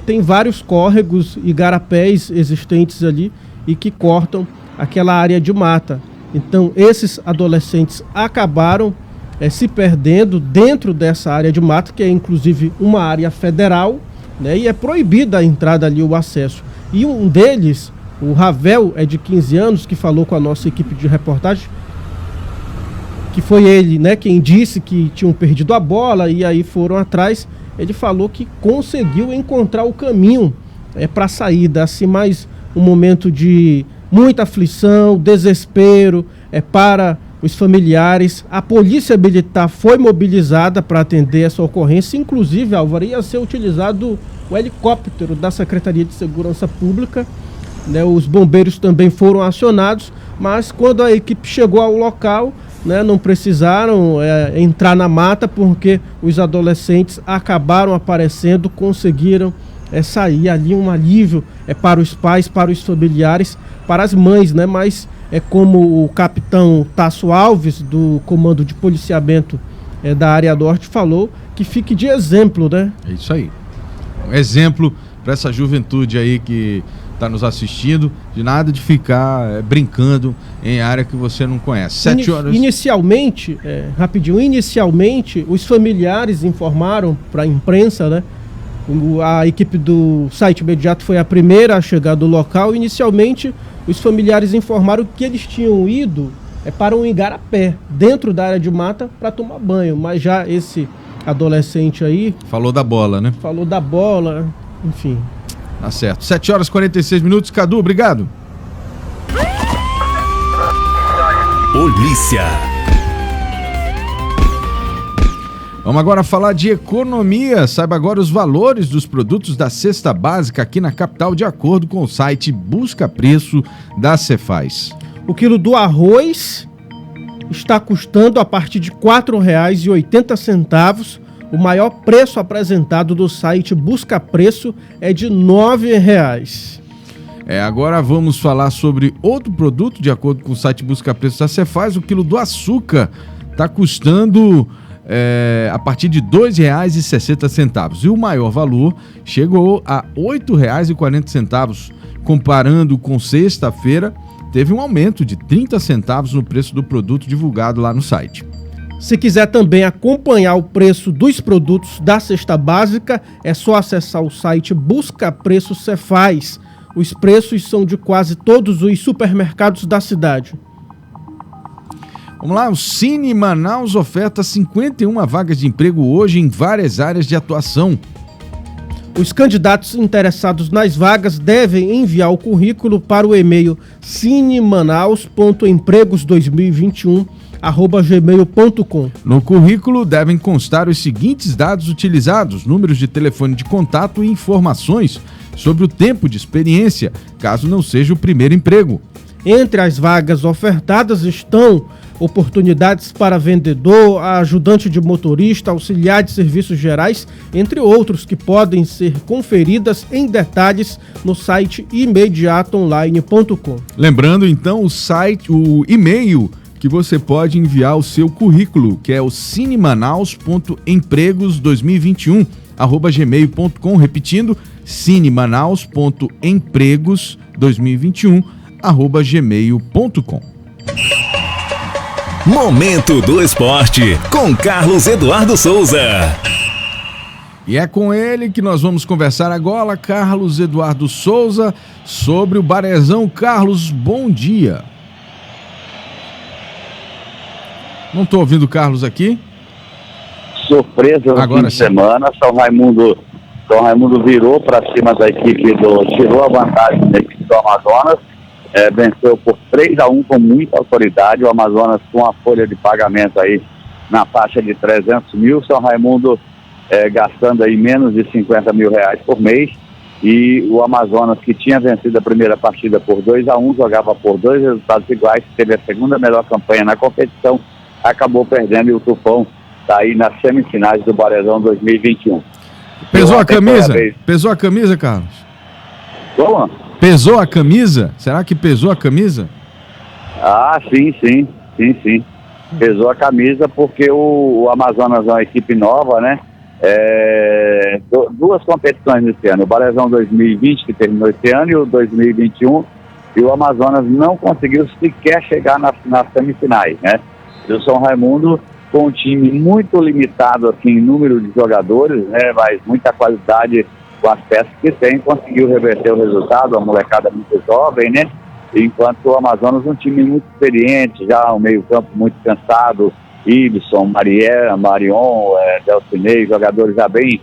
tem vários córregos e igarapés existentes ali e que cortam aquela área de mata. Então esses adolescentes acabaram se perdendo dentro dessa área de mata, que é inclusive uma área federal, né? E é proibida a entrada ali, o acesso. E um deles, o Ravel, de 15 anos, que falou com a nossa equipe de reportagem, que foi ele, né, quem disse que tinham perdido a bola e aí foram atrás. Ele falou que conseguiu encontrar o caminho para a saída, assim, mais um momento de muita aflição, desespero para os familiares. A polícia militar foi mobilizada para atender essa ocorrência, inclusive, Álvaro, ia ser utilizado o helicóptero da Secretaria de Segurança Pública, né? Os bombeiros também foram acionados, mas quando a equipe chegou ao local, né, não precisaram entrar na mata, porque os adolescentes acabaram aparecendo, conseguiram sair ali, um alívio para os pais, para os familiares, para as mães, né? Mas como o capitão Tasso Alves, do Comando de Policiamento da Área Norte, falou, que fique de exemplo, né? É isso aí. Um exemplo para essa juventude aí que está nos assistindo, de nada de ficar brincando em área que você não conhece. 7 horas... Inicialmente, os familiares informaram para a imprensa, né? A equipe do Site Imediato foi a primeira a chegar do local. Inicialmente, os familiares informaram que eles tinham ido para um igarapé, dentro da área de mata, para tomar banho. Mas já esse adolescente aí... Falou da bola, né? Falou da bola, enfim... Tá certo. 7 horas e 46 minutos. Cadu, obrigado. Polícia. Vamos agora falar de economia. Saiba agora os valores dos produtos da cesta básica aqui na capital, de acordo com o site Busca Preço da Cefaz. O quilo do arroz está custando a partir de R$ 4,80. O maior preço apresentado do site Busca Preço é de R$ 9,00. Agora vamos falar sobre outro produto. De acordo com o site Busca Preço da Cefaz, o quilo do açúcar está custando a partir de R$ 2,60. E o maior valor chegou a R$ 8,40. Comparando com sexta-feira, teve um aumento de 30 centavos no preço do produto divulgado lá no site. Se quiser também acompanhar o preço dos produtos da cesta básica, é só acessar o site Busca Preço Cefaz. Os preços são de quase todos os supermercados da cidade. Vamos lá, o Cine Manaus oferta 51 vagas de emprego hoje em várias áreas de atuação. Os candidatos interessados nas vagas devem enviar o currículo para o e-mail cinemanaus.empregos2021@gmail.com. No currículo devem constar os seguintes dados utilizados: números de telefone de contato e informações sobre o tempo de experiência, caso não seja o primeiro emprego. Entre as vagas ofertadas estão oportunidades para vendedor, ajudante de motorista, auxiliar de serviços gerais, entre outros, que podem ser conferidas em detalhes no site imediatoonline.com. Lembrando então o e-mail que você pode enviar o seu currículo, que é o cinemanaus.empregos2021@gmail.com, repetindo, cinemanaus.empregos2021@gmail.com. Momento do Esporte, com Carlos Eduardo Souza. E é com ele que nós vamos conversar agora, Carlos Eduardo Souza, sobre o Barezão. Carlos, bom dia. Não estou ouvindo o Carlos aqui. Surpresa no fim de semana, São Raimundo virou para cima da equipe tirou a vantagem da equipe do Amazonas, venceu por 3-1 com muita autoridade. O Amazonas com a folha de pagamento aí na faixa de 300 mil, São Raimundo gastando aí menos de 50 mil reais por mês, e o Amazonas, que tinha vencido a primeira partida por 2-1, jogava por 2 resultados iguais, teve a segunda melhor campanha na competição, acabou perdendo, e o Tufão está aí nas semifinais do Barezão 2021. Pesou a camisa? Pesou a camisa, Carlos? Como? Pesou a camisa? Será que pesou a camisa? Ah, sim. Pesou a camisa porque o Amazonas é uma equipe nova, né? Duas competições nesse ano, o Barezão 2020, que terminou esse ano, e o 2021, e o Amazonas não conseguiu sequer chegar nas semifinais, né? E o São Raimundo, com um time muito limitado assim, em número de jogadores, né, mas muita qualidade com as peças que tem, conseguiu reverter o resultado, a molecada muito jovem, né? Enquanto o Amazonas um time muito experiente, já um meio campo muito cansado, Ibson, Marion, Delcinei, jogadores já bem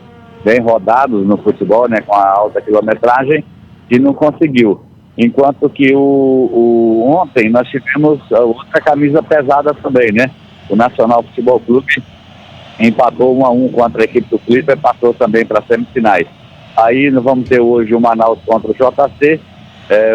rodados no futebol, né, com a alta quilometragem, e não conseguiu. Enquanto que ontem nós tivemos outra camisa pesada também, né? O Nacional Futebol Clube empatou 1-1 contra a equipe do Clipper, passou também para as semifinais. Aí nós vamos ter hoje o Manaus contra o JC,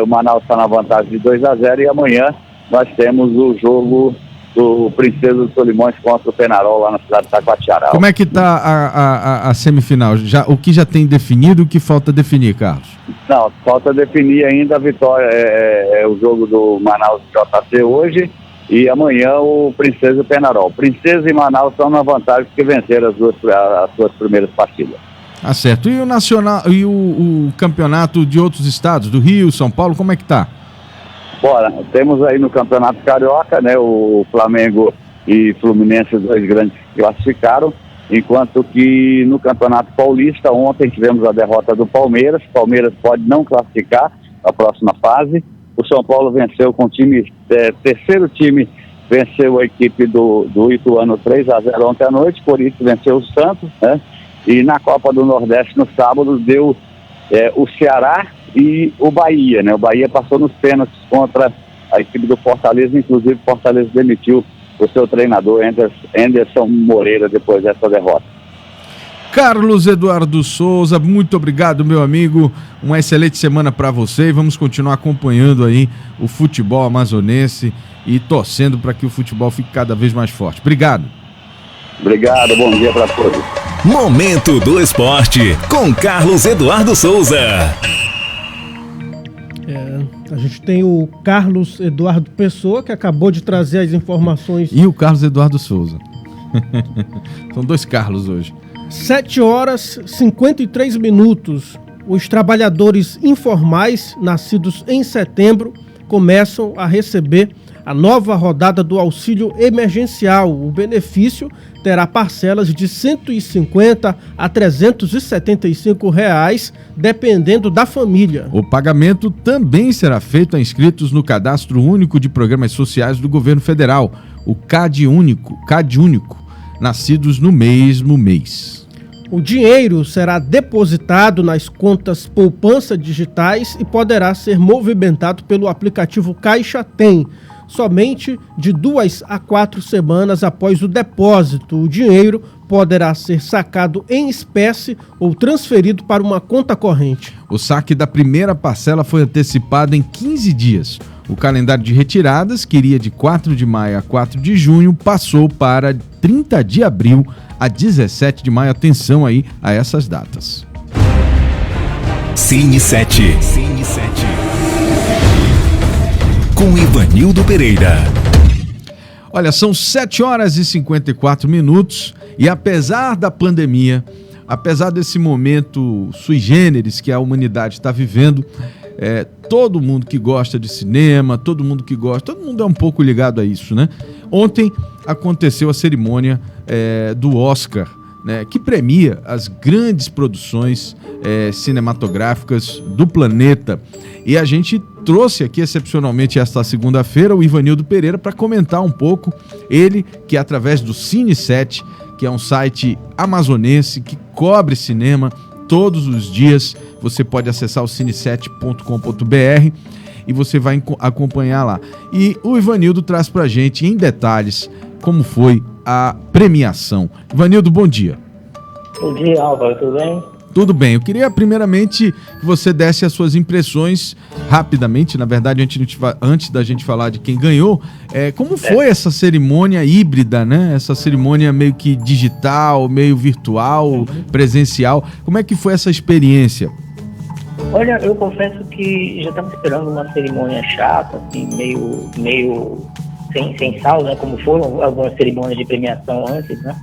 o Manaus está na vantagem de 2-0, e amanhã nós temos o jogo do Princesa dos Solimões contra o Penarol lá na cidade de Taquatiara. Como é que está a semifinal? O que já tem definido e o que falta definir, Carlos? Não, falta definir ainda a vitória, é o jogo do Manaus JC hoje e amanhã o Princesa e o Penarol. Princesa e Manaus estão na vantagem porque venceram as suas primeiras partidas. Ah, certo. E o Nacional e o campeonato de outros estados, do Rio, São Paulo, como é que tá? Bora, temos aí no Campeonato Carioca, né, o Flamengo e Fluminense, os dois grandes classificaram, enquanto que no Campeonato Paulista, ontem tivemos a derrota do Palmeiras. Palmeiras pode não classificar a próxima fase. O São Paulo venceu com o time, terceiro time, venceu a equipe do Ituano 3-0 ontem à noite, por isso venceu o Santos, né? E na Copa do Nordeste, no sábado, deu o Ceará e o Bahia, né? O Bahia passou nos pênaltis contra a equipe do Fortaleza, inclusive o Fortaleza demitiu o seu treinador, Anderson Moreira, depois dessa derrota. Carlos Eduardo Souza, muito obrigado, meu amigo. Uma excelente semana para você e vamos continuar acompanhando aí o futebol amazonense e torcendo para que o futebol fique cada vez mais forte. Obrigado. Obrigado, bom dia para todos. Momento do Esporte com Carlos Eduardo Souza. A gente tem o Carlos Eduardo Pessoa, que acabou de trazer as informações. E o Carlos Eduardo Souza. São dois Carlos hoje. 7h53. Os trabalhadores informais, nascidos em setembro, começam a receber a nova rodada do auxílio emergencial. O benefício terá parcelas de R$ 150 a R$ 375, dependendo da família. O pagamento também será feito a inscritos no Cadastro Único de Programas Sociais do Governo Federal, o CAD Único, nascidos no mesmo mês. O dinheiro será depositado nas contas poupança digitais e poderá ser movimentado pelo aplicativo Caixa Tem, somente de 2 a 4 semanas após o depósito. O dinheiro poderá ser sacado em espécie ou transferido para uma conta corrente. O saque da primeira parcela foi antecipado em 15 dias. O calendário de retiradas, que iria de 4 de maio a 4 de junho, passou para 30 de abril a 17 de maio. Atenção aí a essas datas. Cine 7. Com Ivanildo Pereira. Olha, são 7h54 e apesar da pandemia, apesar desse momento sui generis que a humanidade está vivendo, todo mundo que gosta de cinema, todo mundo é um pouco ligado a isso, né? Ontem aconteceu a cerimônia do Oscar, né, que premia as grandes produções cinematográficas do planeta. E a gente trouxe aqui excepcionalmente esta segunda-feira o Ivanildo Pereira para comentar um pouco, ele que através do Cine 7, que é um site amazonense que cobre cinema todos os dias, você pode acessar o cine7.com.br e você vai acompanhar lá. E o Ivanildo traz pra gente em detalhes como foi a premiação. Ivanildo, bom dia. Bom dia, Álvaro, tudo bem? Tudo bem. Eu queria primeiramente que você desse as suas impressões rapidamente, na verdade, antes da gente falar de quem ganhou, como foi essa cerimônia híbrida, né? Essa cerimônia meio que digital, meio virtual, presencial. Como é que foi essa experiência? Olha, eu confesso que já estava esperando uma cerimônia chata, assim, meio sem sal, né? Como foram algumas cerimônias de premiação antes, né?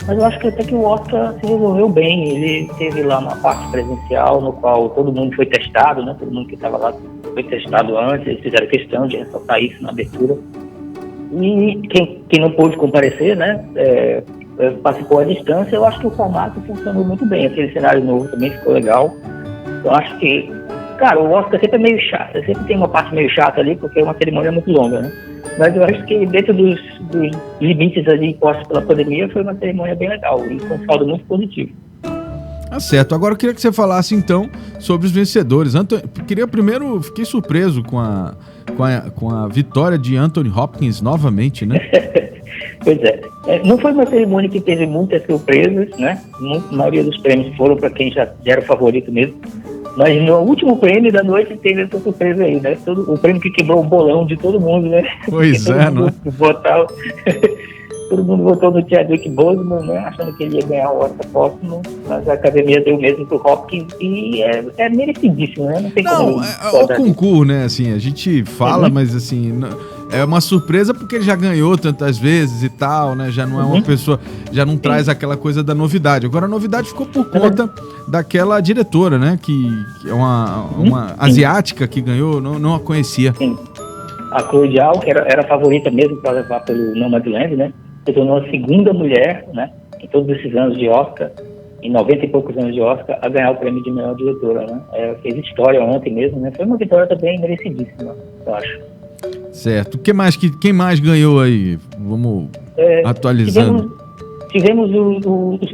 Mas eu acho que até que o Oscar se resolveu bem. Ele teve lá uma parte presencial no qual todo mundo foi testado, né? Todo mundo que estava lá foi testado antes. Eles fizeram questão de ressaltar isso na abertura. E quem não pôde comparecer, né? Participou à distância. Eu acho que o formato funcionou muito bem. Aquele cenário novo também ficou legal. Eu acho que, cara, o Oscar sempre é meio chato. Sempre tem uma parte meio chata ali, porque é uma cerimônia muito longa, né? Mas eu acho que dentro dos limites ali impostos pela pandemia, foi uma cerimônia bem legal e com um saldo muito positivo. Tá certo. Agora eu queria que você falasse então sobre os vencedores. Fiquei surpreso com a vitória de Anthony Hopkins novamente, né? Pois é. Não foi uma cerimônia que teve muitas surpresas, né? A maioria dos prêmios foram para quem já era o favorito mesmo. Mas no último prêmio da noite teve essa surpresa aí, né? O prêmio que quebrou o bolão de todo mundo, né? Pois é, não é? Todo mundo votou no Chadwick Boseman, né? Achando que ele ia ganhar o Oscar póstumo, mas a academia deu mesmo pro Hopkins e é merecidíssimo, né? Não tem como... É o concurso, né? Assim, a gente fala, mas assim... É uma surpresa porque ele já ganhou tantas vezes e tal, né? Já não é uma pessoa... Já não traz aquela coisa da novidade. Agora, a novidade ficou por conta daquela diretora, né? Que é uma asiática que ganhou, não a conhecia. Sim. A Chloe Zhao, que era a favorita mesmo para levar pelo Nomadland, né? Se tornou a segunda mulher, né? Em todos esses anos de Oscar, em 90 e poucos anos de Oscar, a ganhar o prêmio de melhor diretora, né? Fez história ontem mesmo, né? Foi uma vitória também merecidíssima, eu acho. Certo. Quem mais ganhou aí? Vamos atualizando. Tivemos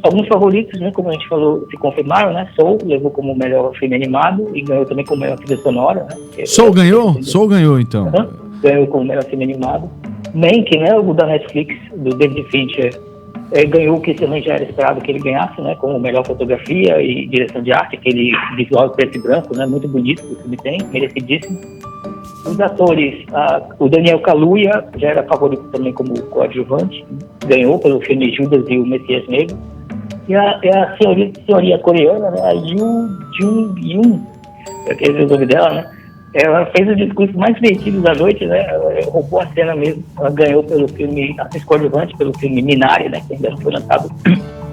alguns favoritos, né? Como a gente falou, se confirmaram, né? Soul levou como melhor filme animado e ganhou também como melhor trilha sonora, né? Soul ganhou? Soul ganhou, então. Ganhou como melhor filme animado. Mank, né? O da Netflix, do David Fincher, ganhou o que também já era esperado que ele ganhasse, né? Como melhor fotografia e direção de arte, aquele visual preto e branco, né? Muito bonito que o filme tem, merecidíssimo. Os atores, o Daniel Kaluuya já era favorito também como coadjuvante, ganhou pelo filme Judas e o Messias Negro. E a senhoria coreana, né, a Yoo Jung-yoon, aquele é o nome dela, né, ela fez o discurso mais divertido da noite, né, ela roubou a cena mesmo, ela ganhou pelo filme, atriz coadjuvante pelo filme Minari, né, que ainda não foi lançado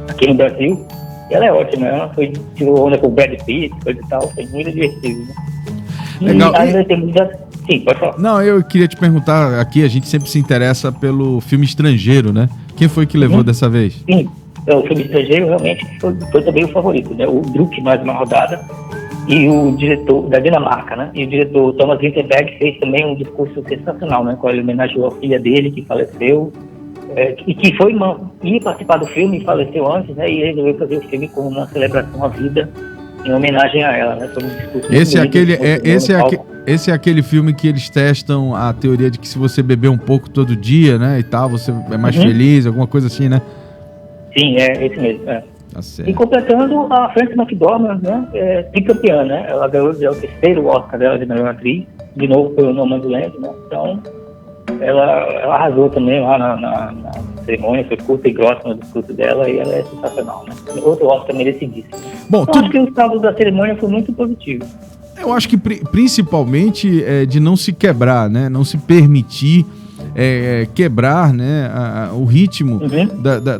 aqui no Brasil. E ela é ótima, ela tirou onda com o Brad Pitt, coisa e tal, foi muito divertido, né. Legal. Sim, pode falar. Não, eu queria te perguntar, aqui a gente sempre se interessa pelo filme estrangeiro, né? Quem foi que levou dessa vez? Sim, o filme estrangeiro realmente foi também o favorito, né? O Druk, mais uma rodada, e o diretor da Dinamarca, né? E o diretor Thomas Vinterberg fez também um discurso sensacional, né? Com ele homenageou a filha dele, que faleceu, e que ia participar do filme e faleceu antes, né? E ele resolveu fazer o filme como uma celebração à vida, em homenagem a ela, né? Foi um discurso Esse é aquele filme que eles testam a teoria de que se você beber um pouco todo dia, né, e tal, você é mais feliz, alguma coisa assim, né? Sim, é esse mesmo, Tá certo. E completando, a Frances McDormand, né, tricampeã, né? Ela ganhou o terceiro Oscar dela de melhor atriz, de novo pelo Nomadland, né? Então, ela arrasou também lá na cerimônia, foi curta e grossa no discurso dela, e ela é sensacional, né? Outro Oscar merecidíssimo. Bom, acho que o saldo da cerimônia foi muito positivo. Eu acho que principalmente de não se quebrar, né? Não se permitir quebrar, né? O ritmo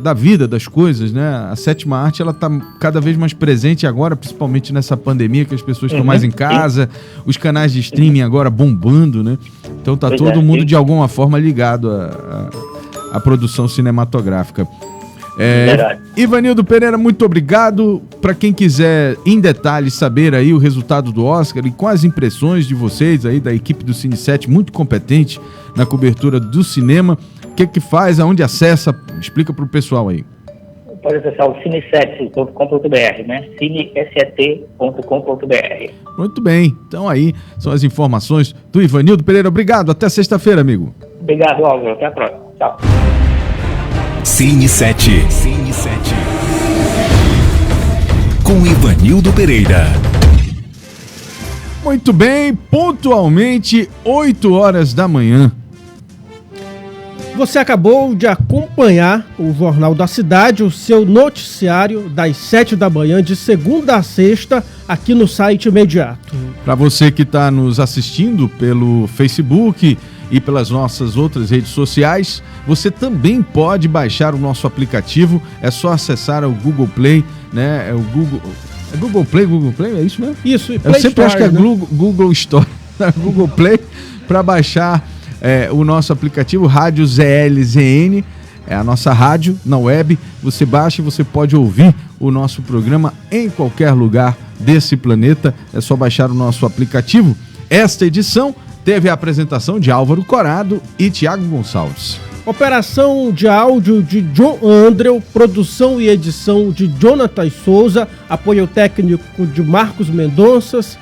da vida, das coisas, né? A sétima arte, ela tá cada vez mais presente agora, principalmente nessa pandemia, que as pessoas estão mais em casa, os canais de streaming agora bombando, né? Então tá todo mundo de alguma forma ligado à produção cinematográfica. Ivanildo Pereira, muito obrigado. Para quem quiser em detalhes saber aí o resultado do Oscar e com as impressões de vocês aí da equipe do Cine 7, muito competente na cobertura do cinema, o que faz, aonde acessa, explica pro pessoal aí. Pode acessar o cine7.com.br, né? cineset.com.br. Muito bem, então aí são as informações do Ivanildo Pereira. Obrigado, até sexta-feira, amigo. Obrigado, Álvaro, até a próxima. Tchau. Cine 7. Com Ivanildo Pereira. Muito bem, pontualmente 8 horas da manhã. Você acabou de acompanhar o Jornal da Cidade, o seu noticiário das 7 da manhã, de segunda a sexta, aqui no site Imediato. Para você que está nos assistindo pelo Facebook e pelas nossas outras redes sociais, você também pode baixar o nosso aplicativo. É só acessar o Google Play, né? Google Play, é isso mesmo? Isso, eu sempre acho que é Google Store, Google Play, para baixar o nosso aplicativo Rádio ZLZN, é a nossa rádio na web. Você baixa e você pode ouvir o nosso programa em qualquer lugar desse planeta. É só baixar o nosso aplicativo. Esta edição teve a apresentação de Álvaro Corado e Tiago Gonçalves. Operação de áudio de John Andreu, produção e edição de Jonathan Souza, apoio técnico de Marcos Mendonça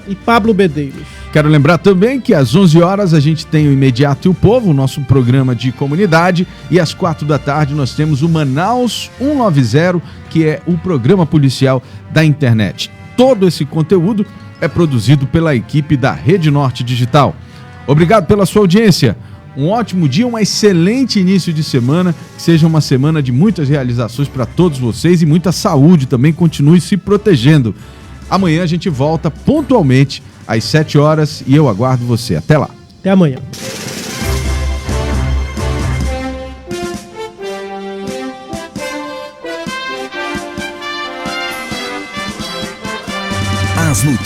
e Pablo Medeiros. Quero lembrar também que às 11 horas a gente tem o Imediato e o Povo, o nosso programa de comunidade, e às 4 da tarde nós temos o Manaus 190, que é o programa policial da internet. Todo esse conteúdo é produzido pela equipe da Rede Norte Digital. Obrigado pela sua audiência. Um ótimo dia, um excelente início de semana. Que seja uma semana de muitas realizações para todos vocês e muita saúde também. Continue se protegendo. Amanhã a gente volta pontualmente às 7 horas e eu aguardo você. Até lá. Até amanhã. As notícias